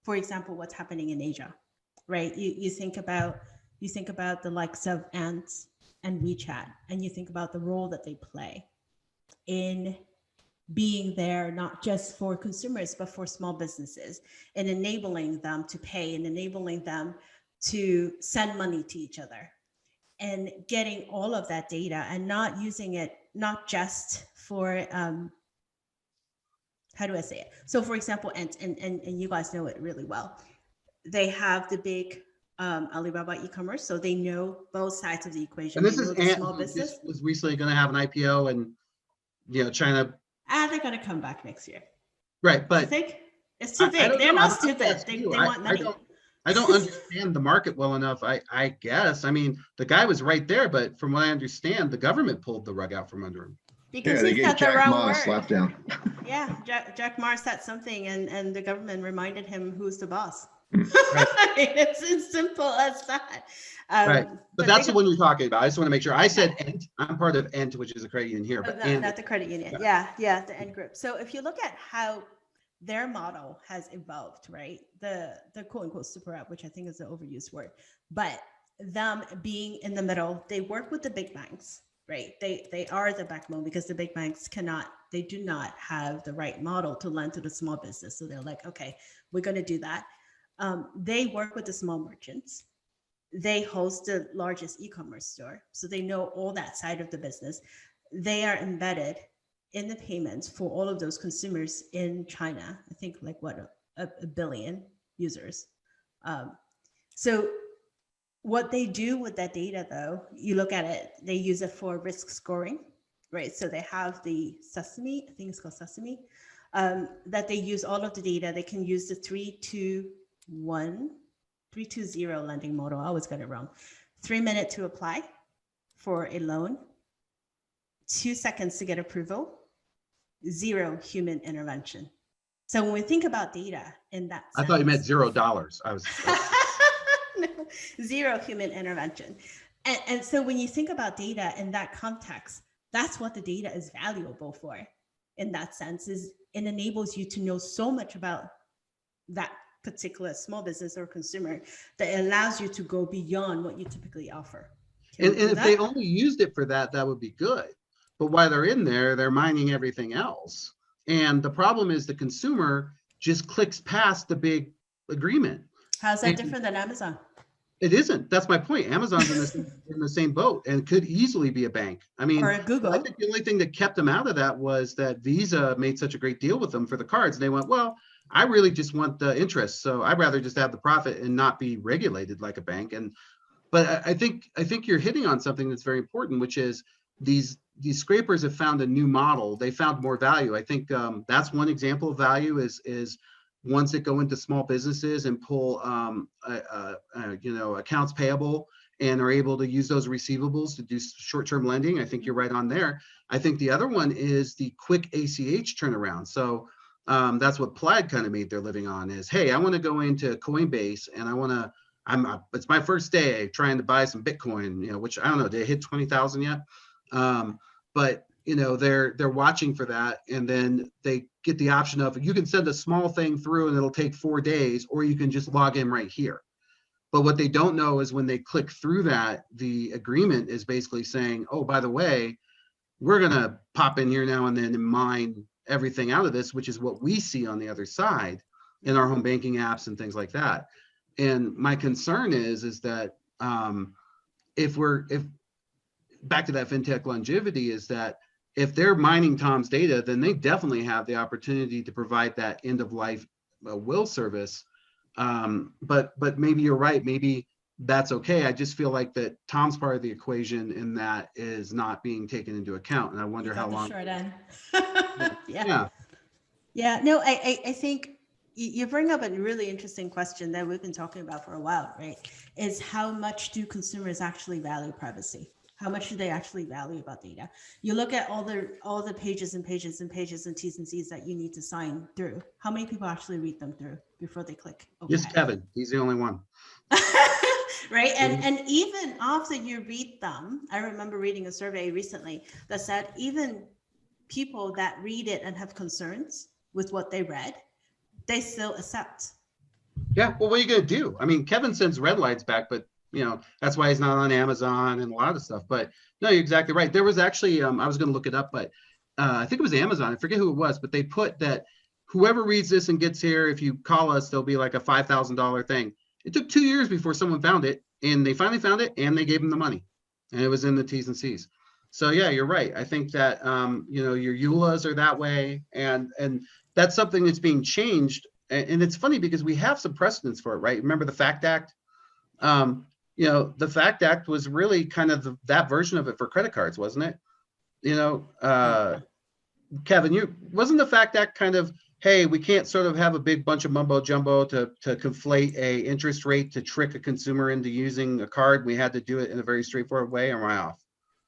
Speaker 4: for example, what's happening in Asia, right? You think about the likes of Ant and WeChat, and you think about the role that they play in being there, not just for consumers, but for small businesses, and enabling them to pay and enabling them to send money to each other, and getting all of that data and not using it, not just for, how do I say it? So for example, and you guys know it really well. They have the big Alibaba e-commerce, so they know both sides of the equation.
Speaker 1: And this
Speaker 4: They
Speaker 1: is
Speaker 4: know the
Speaker 1: Ant,
Speaker 4: small
Speaker 1: who
Speaker 4: business.
Speaker 1: just was recently going to have an IPO, and China,
Speaker 4: They're gonna come back next year.
Speaker 1: right?
Speaker 4: You
Speaker 1: But
Speaker 4: think? It's too
Speaker 1: I
Speaker 4: big.
Speaker 1: don't
Speaker 4: They're
Speaker 1: know. I
Speaker 4: not
Speaker 1: don't know if
Speaker 4: stupid.
Speaker 1: that's
Speaker 4: They
Speaker 1: true.
Speaker 4: want money.
Speaker 1: I don't understand the market well enough. I guess. I mean, the guy was right there, but from what I understand, the government pulled the rug out from under him.
Speaker 4: Because
Speaker 3: Yeah, they
Speaker 4: he
Speaker 3: gave
Speaker 4: said the
Speaker 3: Jack
Speaker 4: wrong
Speaker 3: Ma a
Speaker 4: word.
Speaker 3: slap down.
Speaker 4: Yeah, Jack Ma said something, and the government reminded him who's the boss.
Speaker 1: Right.
Speaker 4: It's as simple as that.
Speaker 1: Right. But that's the
Speaker 4: they-
Speaker 1: one you're talking about. I just want to make sure. I said Ent. I'm part of Ent, which is a credit union here,
Speaker 4: Oh,
Speaker 1: but
Speaker 4: not the credit union. Yeah, the end group. So if you look at how their model has evolved, right? The quote unquote super app, which I think is an overused word, but them being in the middle, they work with the big banks, right? They are the backbone, because the big banks they do not have the right model to lend to the small business. So they're like, okay, we're going to do that. They work with the small merchants. They host the largest e-commerce store, so they know all that side of the business. They are embedded in the payments for all of those consumers in China. I think like a billion users. So what they do with that data, though, you look at it, they use it for risk scoring, right? So they have the Sesame, I think it's called Sesame, that they use all of the data. They can use the 320 lending model. I always got it wrong. 3 minutes to apply for a loan, 2 seconds to get approval, 0 human intervention. So when we think about data in that sense,
Speaker 1: I thought you meant $0. I was
Speaker 4: no, 0 human intervention. And so when you think about data in that context, that's what the data is valuable for. In that sense, is it enables you to know so much about that particular small business or consumer that it allows you to go beyond what you typically offer.
Speaker 1: and if they only used it for that, that would be good. But while they're in there, they're mining everything else. And the problem is the consumer just clicks past the big agreement.
Speaker 4: How's that different than Amazon?
Speaker 1: It isn't. That's my point. Amazon's in the same boat and could easily be a bank. I mean,
Speaker 4: Or Google.
Speaker 1: I think the only thing that kept them out of that was that Visa made such a great deal with them for the cards. And they went, well, I really just want the interest. So I'd rather just have the profit and not be regulated like a bank. But I think you're hitting on something that's very important, which is these scrapers have found a new model. They found more value. I think that's one example of value is ones that go into small businesses and pull accounts payable and are able to use those receivables to do short-term lending. I think you're right on there. I think the other one is the quick ACH turnaround. So that's what Plaid kind of made their living on is, hey, I want to go into Coinbase and it's my first day trying to buy some Bitcoin, which I don't know, did it hit 20,000 yet? But they're watching for that, and then they get the option of you can send a small thing through and it'll take 4 days, or you can just log in right here. But what they don't know is when they click through that, the agreement is basically saying, oh, by the way, we're gonna pop in here now and then and mine everything out of this, which is what we see on the other side in our home banking apps and things like that. And my concern is that if back to that fintech longevity, is that if they're mining Tom's data, then they definitely have the opportunity to provide that end of life will service. But maybe you're right. Maybe that's okay. I just feel like that Tom's part of the equation in that is not being taken into account. And I wonder how long.
Speaker 4: Short end.
Speaker 1: Yeah.
Speaker 4: Yeah. No, I think you bring up a really interesting question that we've been talking about for a while, right? Is how much do consumers actually value privacy? How much do they actually value about data? You look at all the pages and pages and pages and T's and C's that you need to sign through. How many people actually read them through before they click OK?
Speaker 1: Just Kevin. He's the only one.
Speaker 4: Right. And even after you read them, I remember reading a survey recently that said even people that read it and have concerns with what they read, they still accept.
Speaker 1: Yeah. Well, what are you going to do? I mean, Kevin sends red lights back, but that's why he's not on Amazon and a lot of stuff. But no, you're exactly right. There was actually, I was going to look it up, but I think it was Amazon. I forget who it was, but they put that whoever reads this and gets here, if you call us, there'll be like a $5,000 thing. It took 2 years before someone found it, and they finally found it, and they gave them the money, and it was in the T's and C's. So yeah, you're right. I think that your EULAs are that way, and that's something that's being changed. And it's funny because we have some precedents for it, right? Remember the FACT Act? The FACT Act was really kind of that version of it for credit cards, wasn't it? Kevin, wasn't the FACT Act kind of, hey, we can't sort of have a big bunch of mumbo jumbo to conflate a interest rate to trick a consumer into using a card. We had to do it in a very straightforward way. Or am I off?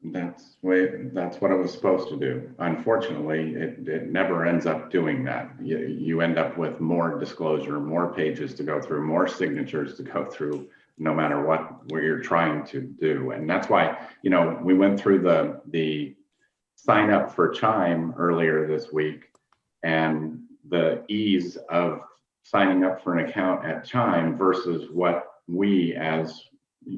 Speaker 6: That's what it was supposed to do. Unfortunately, it never ends up doing that. You end up with more disclosure, more pages to go through, more signatures to go through, no matter what you're trying to do. And that's why, we went through the sign up for Chime earlier this week, and the ease of signing up for an account at Chime versus what we as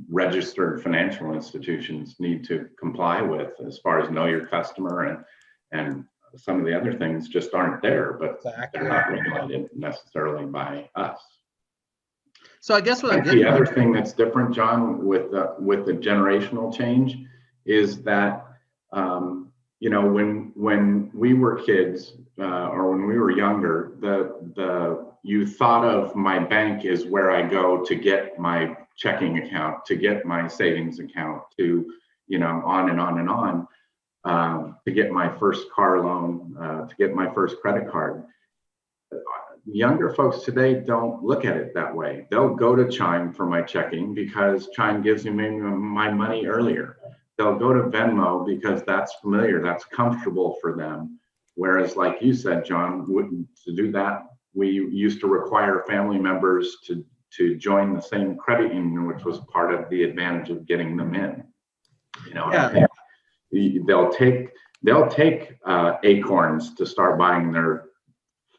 Speaker 6: registered financial institutions need to comply with as far as know your customer and some of the other things just aren't there, but they're not regulated necessarily by us.
Speaker 1: So I guess what I'm
Speaker 6: getting the other thing that's different, John, with the generational change is that when we were kids or when we were younger, you thought of my bank is where I go to get my checking account, to get my savings account, to on and on and on, to get my first car loan, to get my first credit card. Younger folks today don't look at it that way. They'll go to Chime for my checking because Chime gives me my money earlier. They'll go to Venmo because that's familiar, that's comfortable for them. Whereas, like you said, John, to do that, we used to require family members to join the same credit union, which was part of the advantage of getting them in. I think they'll take acorns to start buying their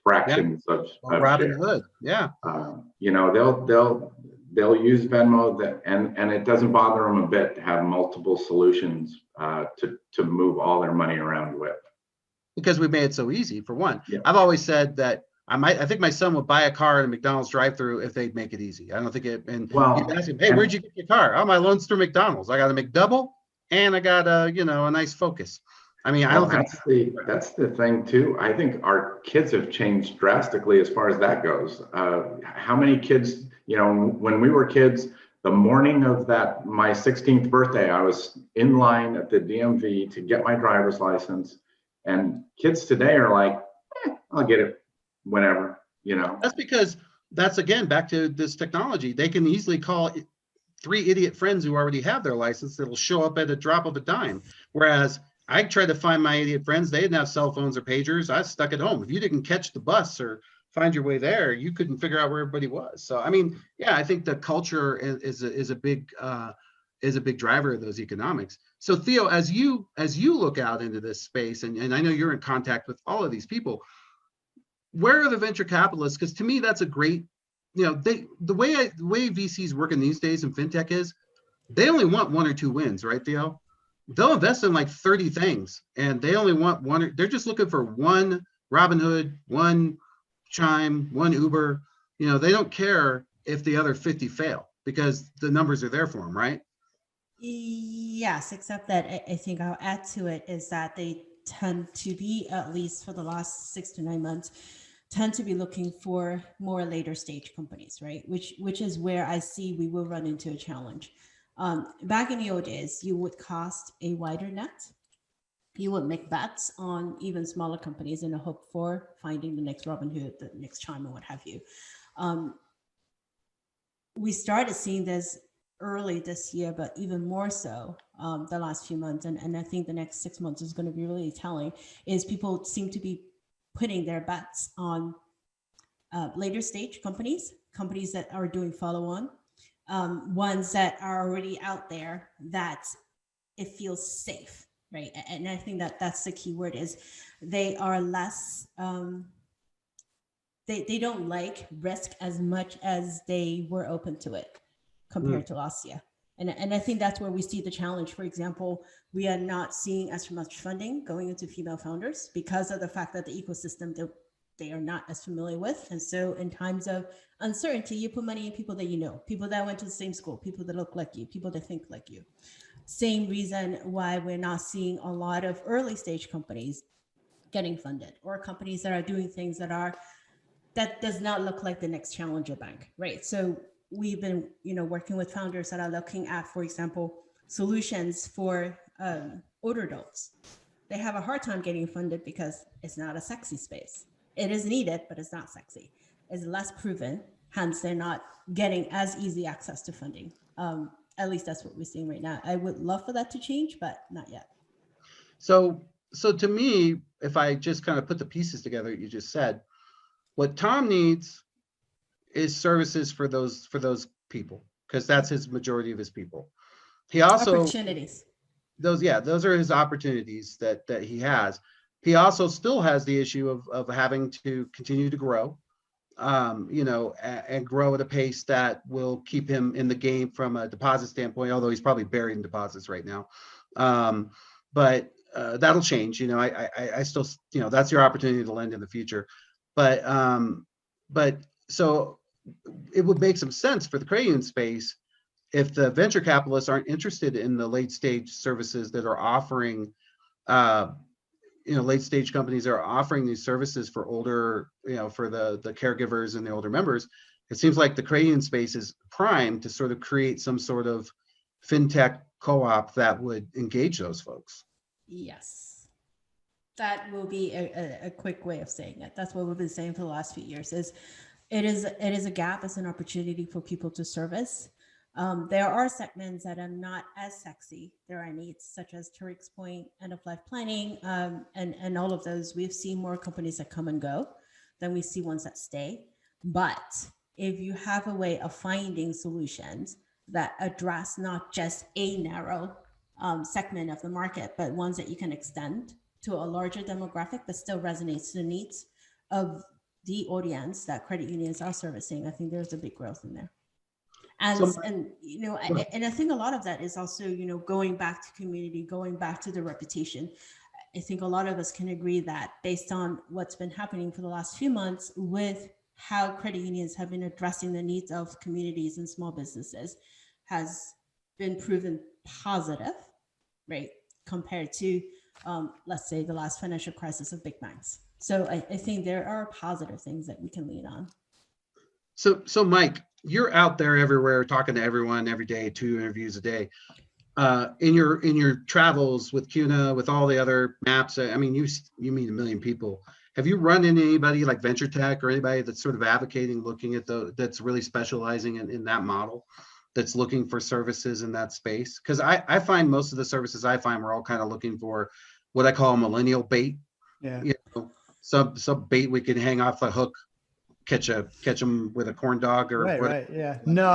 Speaker 6: fractions of
Speaker 1: Robin Hood.
Speaker 6: They'll use Venmo, and it doesn't bother them a bit to have multiple solutions to move all their money around with.
Speaker 1: Because we made it so easy, for one.
Speaker 6: Yeah.
Speaker 1: I've always said that I think my son would buy a car at a McDonald's drive-through if they'd make it easy. I don't think it. And you ask him, hey, where'd you get your car? Oh, my loan's through McDonald's. I got a McDouble, and I got a nice Focus. I mean, I don't think
Speaker 6: that's the thing too. I think our kids have changed drastically as far as that goes. How many kids, when we were kids, the morning of my 16th birthday, I was in line at the DMV to get my driver's license, and kids today are like, I'll get it whenever,
Speaker 1: That's because that's, again, back to this technology. They can easily call 3 idiot friends who already have their license that'll show up at a drop of a dime. Whereas I tried to find my idiot friends. They didn't have cell phones or pagers. I was stuck at home. If you didn't catch the bus or find your way there, you couldn't figure out where everybody was. So, I mean, yeah, I think the culture is a big driver of those economics. So Theo, as you look out into this space, and I know you're in contact with all of these people, where are the venture capitalists? Because to me, that's a great, the way VCs working these days in fintech is they only want 1 or 2 wins, right, Theo? They'll invest in like 30 things, and they only want one. They're just looking for one Robinhood, one Chime, one Uber. They don't care if the other 50 fail because the numbers are there for them, right?
Speaker 4: Yes, except that I think I'll add to it is that they tend to be, at least for the last 6 to 9 months, tend to be looking for more later stage companies, right? Which is where I see we will run into a challenge. Back in the old days, you would cast a wider net. You would make bets on even smaller companies in the hope for finding the next Robinhood, the next Chime, or what have you. We started seeing this early this year, but even more so the last few months. And I think the next 6 months is going to be really telling, is people seem to be putting their bets on later stage companies that are doing follow-on, ones that are already out there that it feels safe, right? And I think that's the key word, is they are less, they don't like risk as much as they were open to it compared to last year. And I think that's where we see the challenge. For example, we are not seeing as much funding going into female founders because of the fact that the ecosystem they are not as familiar with. And so in times of uncertainty, you put money in people that you know, people that went to the same school, people that look like you, people that think like you. Same reason why we're not seeing a lot of early stage companies getting funded, or companies that are doing things that does not look like the next challenger bank, right? So we've been, working with founders that are looking at, for example, solutions for older adults. They have a hard time getting funded because it's not a sexy space. It is needed, but it's not sexy. It's less proven, hence they're not getting as easy access to funding. At least that's what we're seeing right now. I would love for that to change, but not yet.
Speaker 1: So to me, if I just kind of put the pieces together, you just said, what Tom needs is services for those people, because that's his majority of his people. He also
Speaker 4: Opportunities.
Speaker 1: those are his opportunities that he has. He also still has the issue of having to continue to grow, and grow at a pace that will keep him in the game from a deposit standpoint, although he's probably buried in deposits right now. But that'll change. I still, that's your opportunity to lend in the future. But so it would make some sense for the credit union space if the venture capitalists aren't interested in the late stage services that are offering, late stage companies are offering these services for older, for the caregivers and the older members. It seems like the credit union space is primed to sort of create some sort of fintech co-op that would engage those folks.
Speaker 4: Yes. That will be a quick way of saying it. That's what we've been saying for the last few years. It is a gap. It's an opportunity for people to service. There are segments that are not as sexy. There are needs such as, to Rick's point, end of life planning, and all of those. We've seen more companies that come and go than we see ones that stay. But if you have a way of finding solutions that address not just a narrow segment of the market, but ones that you can extend to a larger demographic that still resonates to the needs of the audience that credit unions are servicing, I think there's a big growth in there. And I think a lot of that is also, going back to community, going back to the reputation. I think a lot of us can agree that based on what's been happening for the last few months with how credit unions have been addressing the needs of communities and small businesses has been proven positive, right? Compared to, let's say, the last financial crisis of big banks. So I think there are positive things that we can lean on.
Speaker 1: So Mike, you're out there everywhere talking to everyone every day, 2 interviews a day. In your travels with CUNA, with all the other maps, I mean, you meet a million people. Have you run into anybody like venture tech or anybody that's sort of advocating, looking at that's really specializing in that model, that's looking for services in that space? Because I find most of the services we're all kind of looking for what I call millennial bait.
Speaker 2: Yeah.
Speaker 1: Some bait we can hang off the hook, catch them with a corn dog or
Speaker 2: right,
Speaker 1: whatever.
Speaker 2: right, yeah. No,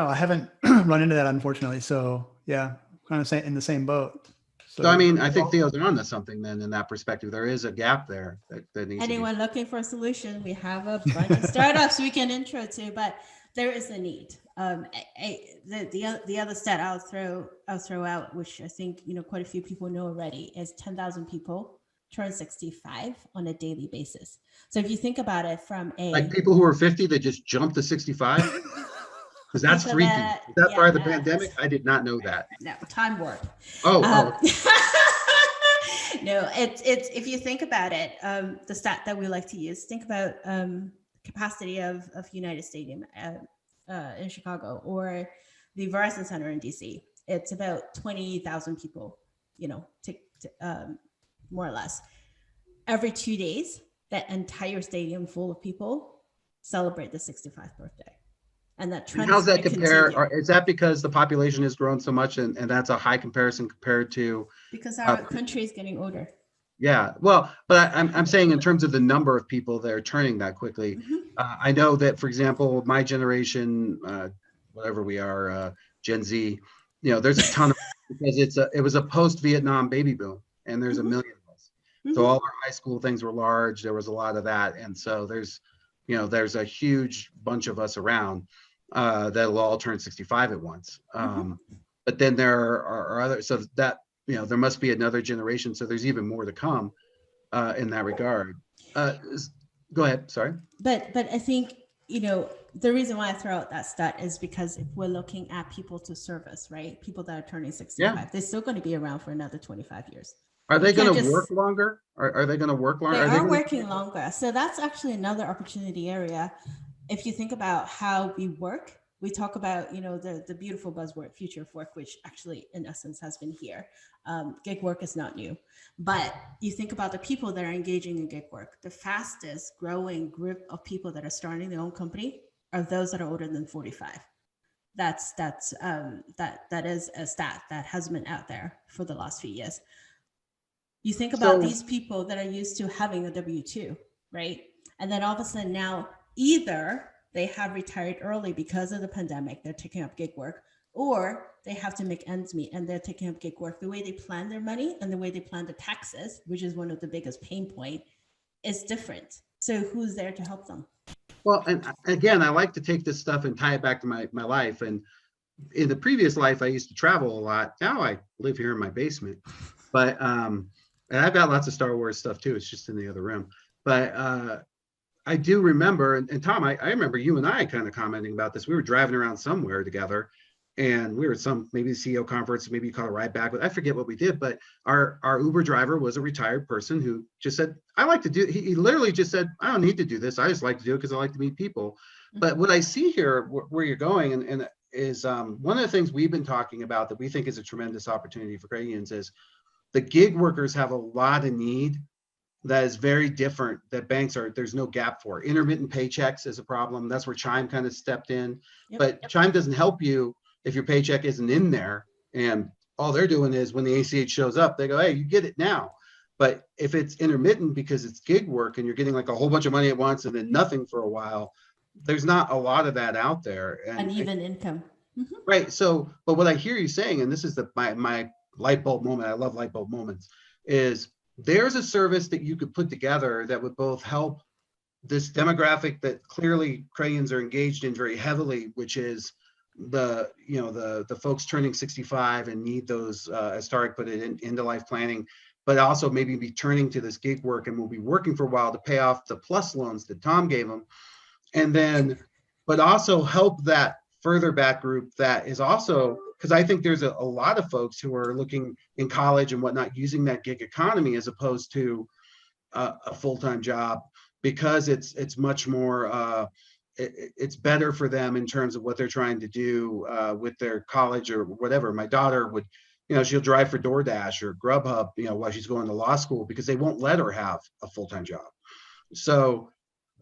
Speaker 2: I haven't run into that, unfortunately. So yeah, kind of in the same boat.
Speaker 1: So I mean, I think Theo's on to something then in that perspective. There is a gap there that needs
Speaker 4: anyone looking for a solution. We have a bunch of startups we can intro to, but there is a need. The other stat I'll throw out, which I think quite a few people know already, is 10,000 people turn 65 on a daily basis. So if you think about it from like
Speaker 1: people who are 50 that just jumped to 65, because that's freaky. Is that part of the pandemic? I did not know that.
Speaker 4: No, time warp.
Speaker 1: Oh.
Speaker 4: No, it's if you think about it, the stat that we like to use, think about capacity of United Stadium in Chicago or the Verizon Center in DC. It's about 20,000 people, more or less. Every 2 days, that entire stadium full of people celebrate the 65th birthday. And that trend.
Speaker 1: How's that compare? Is that because the population has grown so much and that's a high comparison compared to?
Speaker 4: Because our country is getting older.
Speaker 1: Yeah, well, but I'm saying in terms of the number of people that are turning that quickly. Mm-hmm. I know that, for example, my generation, whatever we are, Gen Z, there's a ton of, because it was a post-Vietnam baby boom, and there's a million of us. Mm-hmm. So all our high school things were large. There was a lot of that, and so there's a huge bunch of us around that'll all turn 65 at once. Mm-hmm. But then there are others, so that there must be another generation. So there's even more to come in that regard. Go ahead. Sorry.
Speaker 4: But I think, you know, the reason why I throw out that stat is because if we're looking at people to service, right? People that are turning 65,
Speaker 1: Yeah.
Speaker 4: they're still going to be around for another 25 years.
Speaker 1: Are
Speaker 4: You
Speaker 1: they going
Speaker 4: can't
Speaker 1: to
Speaker 4: just-
Speaker 1: work longer? Are they going to work longer?
Speaker 4: They are
Speaker 1: gonna-
Speaker 4: working longer. So that's actually another opportunity area. If you think about how we work, we talk about, you know, the beautiful buzzword future of work, which actually in essence has been here. Gig work is not new, but you think about the people that are engaging in gig work, the fastest growing group of people that are starting their own company are those that are older than 45. That is a stat that has been out there for the last few years. You think about
Speaker 1: So-
Speaker 4: these people that are used to having a W-2, right? And then all of a sudden now either they have retired early because of the pandemic, they're taking up gig work, or they have to make ends meet and they're taking up gig work. The way they plan their money and the way they plan the taxes, which is one of the biggest pain point, is different. So who's there to help them?
Speaker 1: Well, and again, I like to take this stuff and tie it back to my life. And in the previous life, I used to travel a lot. Now I live here in my basement, but and I've got lots of Star Wars stuff too. It's just in the other room. But I do remember, and Tom, I remember you and I kind of commenting about this. We were driving around somewhere together, and we were at some maybe the CEO conference, maybe you caught a ride back. But I forget what we did. But our Uber driver was a retired person who just said, "I like to do." He literally just said, "I don't need to do this. I just like to do it because I like to meet people." But what I see here, where you're going, and is one of the things we've been talking about that we think is a tremendous opportunity for credit unions is the gig workers have a lot of need that is very different that banks are, there's no gap for. Intermittent paychecks is a problem. That's where Chime kind of stepped in.
Speaker 4: Yep.
Speaker 1: But Chime doesn't help you if your paycheck isn't in there. And all they're doing is when the ACH shows up, they go, hey, you get it now. But if it's intermittent because it's gig work and you're getting like a whole bunch of money at once and then nothing for a while, there's not a lot of that out there. And
Speaker 4: Uneven income.
Speaker 1: right. So, but what I hear you saying, and this is my light bulb moment, I love light bulb moments, is there's a service that you could put together that would both help this demographic that clearly credit unions are engaged in very heavily, which is the folks turning 65 and need those, as Tarek put it, into life planning, but also maybe be turning to this gig work and will be working for a while to pay off the plus loans that Tom gave them. And then, but also help that further back group that is also, because I think there's a lot of folks who are looking in college and whatnot, using that gig economy as opposed to a full-time job, because it's much more, it's better for them in terms of what they're trying to do with their college or whatever. My daughter would, she'll drive for DoorDash or Grubhub, while she's going to law school because they won't let her have a full-time job. So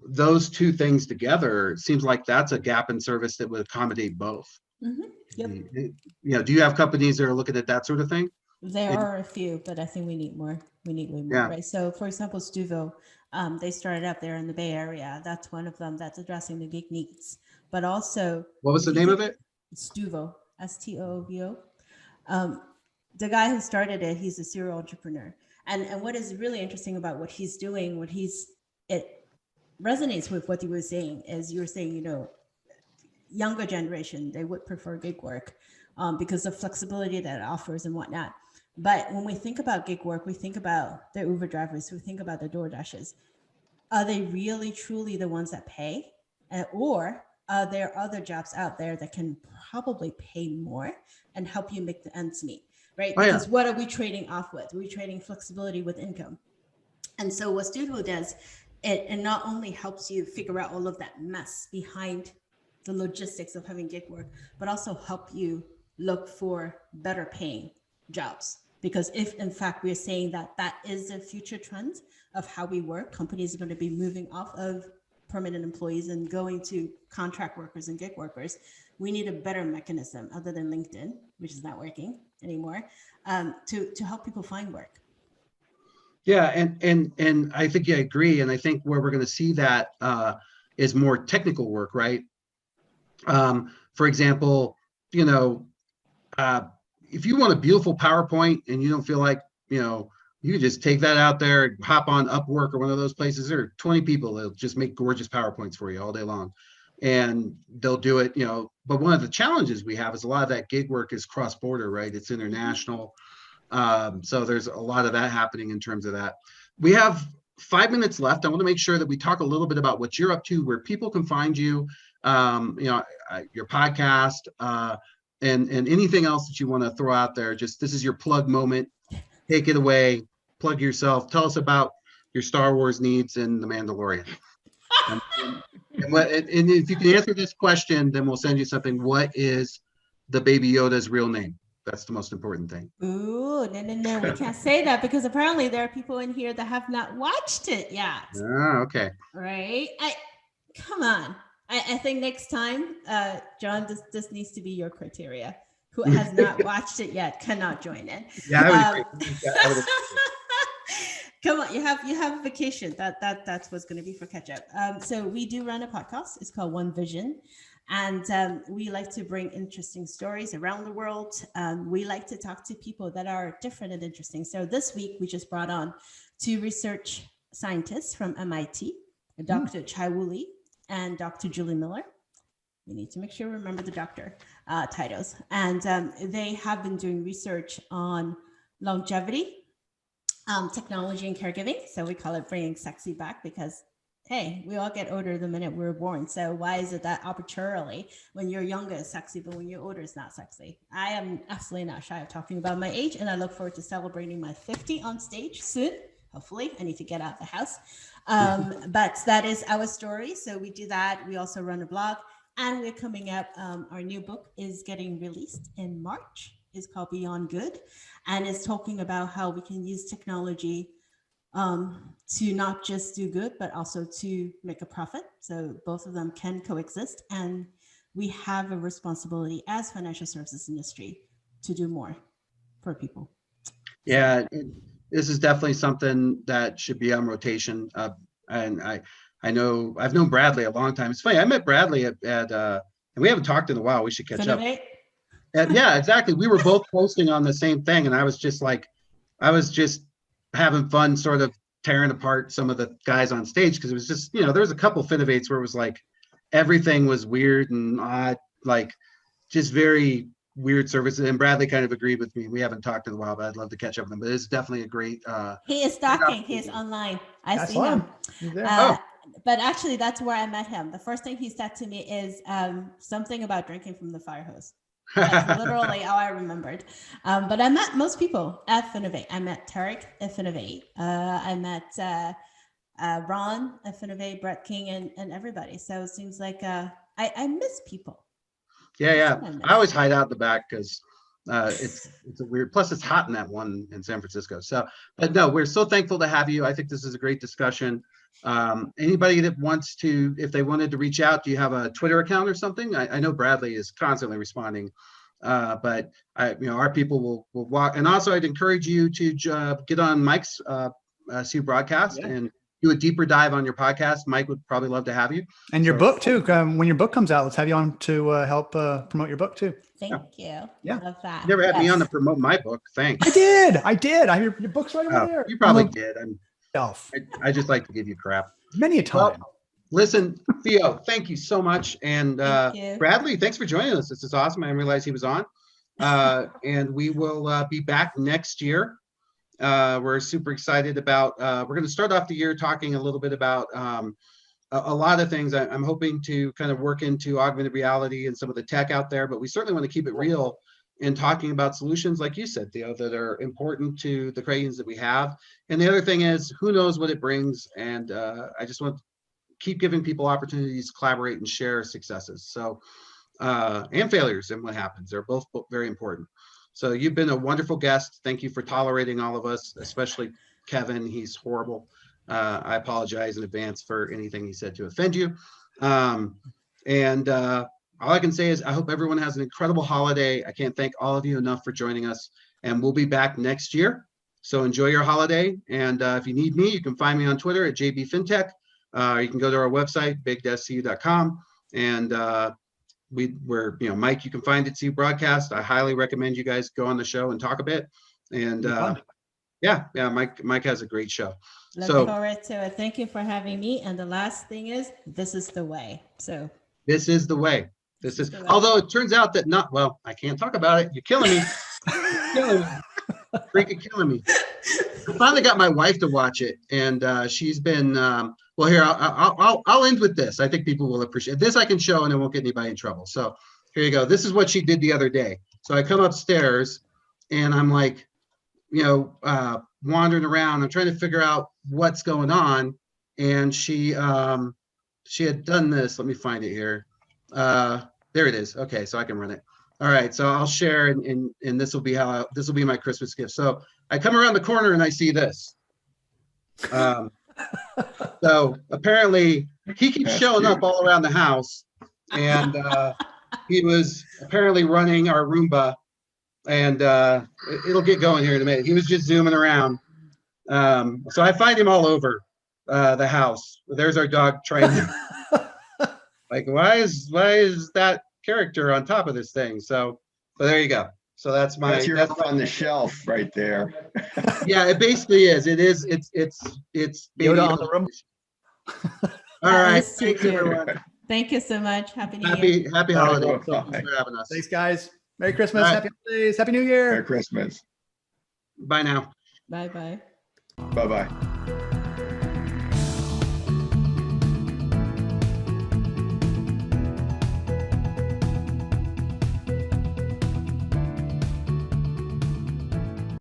Speaker 1: those two things together, it seems like that's a gap in service that would accommodate both.
Speaker 4: Yep.
Speaker 1: Do you have companies that are looking at that sort of thing?
Speaker 4: There are a few, but I think we need more. We need way more,
Speaker 1: Yeah.
Speaker 4: right? So, for example, Stuvo, they started up there in the Bay Area. That's one of them that's addressing the gig needs. But also,
Speaker 1: What was the name of it?
Speaker 4: Stuvo, Stoovo. The guy who started it, he's a serial entrepreneur. And what is really interesting about what he's doing, it resonates with what you were saying, is you were saying, younger generation, they would prefer gig work because of flexibility that it offers and whatnot. But when we think about gig work, we think about the Uber drivers, we think about the DoorDashes. Are they really truly the ones that pay? Or are there other jobs out there that can probably pay more and help you make the ends meet, right?
Speaker 1: Oh, yeah.
Speaker 4: Because what are we trading off with? We're trading flexibility with income. And so what Studio does, it not only helps you figure out all of that mess behind the logistics of having gig work, but also help you look for better paying jobs. Because if in fact we're saying that that is the future trend of how we work, companies are going to be moving off of permanent employees and going to contract workers and gig workers, we need a better mechanism other than LinkedIn, which is not working anymore, to help people find work.
Speaker 1: Yeah, and I think I agree. And I think where we're going to see that is more technical work, right? For example, if you want a beautiful PowerPoint and you don't feel like, you can just take that out there, hop on Upwork or one of those places. There are 20 people that'll just make gorgeous PowerPoints for you all day long. And they'll do it, but one of the challenges we have is a lot of that gig work is cross-border, right? It's international. So there's a lot of that happening in terms of that. We have 5 minutes left. I want to make sure that we talk a little bit about what you're up to, where people can find you, your podcast, and anything else that you want to throw out there. Just this is your plug moment. Take it away. Plug yourself. Tell us about your Star Wars needs and The Mandalorian. And if you can answer this question, then we'll send you something. What is the Baby Yoda's real name? That's the most important thing.
Speaker 4: Ooh, no. We can't say that because apparently there are people in here that have not watched it yet.
Speaker 1: Okay.
Speaker 4: Right? Come on. I think next time, John, this needs to be your criteria. Who has not watched it yet cannot join in.
Speaker 1: Yeah, I would agree. I would agree.
Speaker 4: Come on, you have a vacation. That's what's going to be for catch up. So we do run a podcast. It's called One Vision, and we like to bring interesting stories around the world. We like to talk to people that are different and interesting. So this week we just brought on 2 research scientists from MIT, Dr. Chai Wu Li and Dr. Julie Miller. We need to make sure we remember the doctor titles, and they have been doing research on longevity. Technology and caregiving. So we call it bringing sexy back because, hey, we all get older the minute we're born. So why is it that arbitrarily when you're younger it's sexy, but when you're older it's not sexy? I am absolutely not shy of talking about my age, and I look forward to celebrating my 50 on stage soon. Hopefully, I need to get out of the house. But that is our story. So we do that. We also run a blog, and we're coming up. Our new book is getting released in March. Is called Beyond Good, and is talking about how we can use technology to not just do good, but also to make a profit. So both of them can coexist, and we have a responsibility as financial services industry to do more for people.
Speaker 1: Yeah, this is definitely something that should be on rotation. And I know I've known Bradley a long time. It's funny, I met Bradley at and we haven't talked in a while. We should catch up. And yeah, exactly. We were both posting on the same thing, and I was just having fun, sort of tearing apart some of the guys on stage, because it was just, there was a couple Finnovates where it was like everything was weird and odd, like just very weird services. And Bradley kind of agreed with me. We haven't talked in a while, but I'd love to catch up with him. But it's definitely a great.
Speaker 4: He is stalking. He is online. I see him. But actually, that's where I met him. The first thing he said to me is something about drinking from the fire hose. That's literally how I remembered. But I met most people at Finovate. I met Tarek at Finovate. I met Ron at Finovate, Brett King, and everybody. So it seems like I miss people.
Speaker 1: Yeah. I always hide out in the back because it's a weird. Plus, it's hot in that one in San Francisco. So, but no, we're so thankful to have you. I think this is a great discussion. Anybody that wants to, if they wanted to reach out, do you have a Twitter account or something? I know Bradley is constantly responding, but our people will walk. And also, I'd encourage you to get on Mike's CU broadcast and do a deeper dive on your podcast. Mike would probably love to have you. And
Speaker 2: your book too. When your book comes out, let's have you on to help promote your book too.
Speaker 4: Thank you.
Speaker 2: Yeah.
Speaker 4: Love that.
Speaker 1: You never had me on to promote my book. Thanks.
Speaker 2: I did. I hear your book's right over there.
Speaker 1: You probably did. I just like to give you crap.
Speaker 2: Many a time.
Speaker 1: Well, listen, Theo, thank you so much. And Bradley, thanks for joining us. This is awesome. I didn't realize he was on. And we will be back next year. We're super excited about, we're going to start off the year talking a little bit about a lot of things. I'm hoping to kind of work into augmented reality and some of the tech out there, but we certainly want to keep it real in talking about solutions, like you said, Theo, that are important to the credit unions that we have. And the other thing is, who knows what it brings? And I just want to keep giving people opportunities to collaborate and share successes. So, and failures and what happens. They're both very important. So you've been a wonderful guest. Thank you for tolerating all of us, especially Kevin. He's horrible. I apologize in advance for anything he said to offend you. All I can say is I hope everyone has an incredible holiday. I can't thank all of you enough for joining us, and we'll be back next year. So enjoy your holiday. And if you need me, you can find me on Twitter at JBFinTech. You can go to our website, big-cu.com. And we're, Mike, you can find at CU Broadcast. I highly recommend you guys go on the show and talk a bit. And Mike has a great show.
Speaker 4: Looking forward to it. Thank you for having me. And the last thing is, this is the way. So
Speaker 1: this is the way. Although it turns out that I can't talk about it. You're killing me. You're killing me. Freaking killing me. I finally got my wife to watch it, and she's been. Well, here I'll end with this. I think people will appreciate this. I can show, and it won't get anybody in trouble. So here you go. This is what she did the other day. So I come upstairs, and I'm like, wandering around. I'm trying to figure out what's going on, and she had done this. Let me find it here. There it is. Okay, so I can run it. All right, so I'll share, and this will be this will be my Christmas gift. So I come around the corner and I see this. So apparently he keeps showing up all around the house, and he was apparently running our Roomba, and it'll get going here in a minute. He was just zooming around. So I find him all over the house. There's our dog trying. Like, why is that character on top of this thing? So there you go. So that's
Speaker 3: That's your up on the shelf right there.
Speaker 1: Yeah, it basically is. It's baby
Speaker 2: Yoda on the room.
Speaker 1: All right.
Speaker 4: was too
Speaker 1: Thanks,
Speaker 4: cute.
Speaker 1: everyone.
Speaker 4: Thank you so much. Happy New Year.
Speaker 1: Happy holidays.
Speaker 3: Bye.
Speaker 1: Thanks for having us.
Speaker 2: Thanks, guys. Merry Christmas.
Speaker 1: All right.
Speaker 2: Happy holidays. Happy New Year.
Speaker 3: Merry Christmas.
Speaker 1: Bye now.
Speaker 4: Bye bye.
Speaker 3: Bye-bye.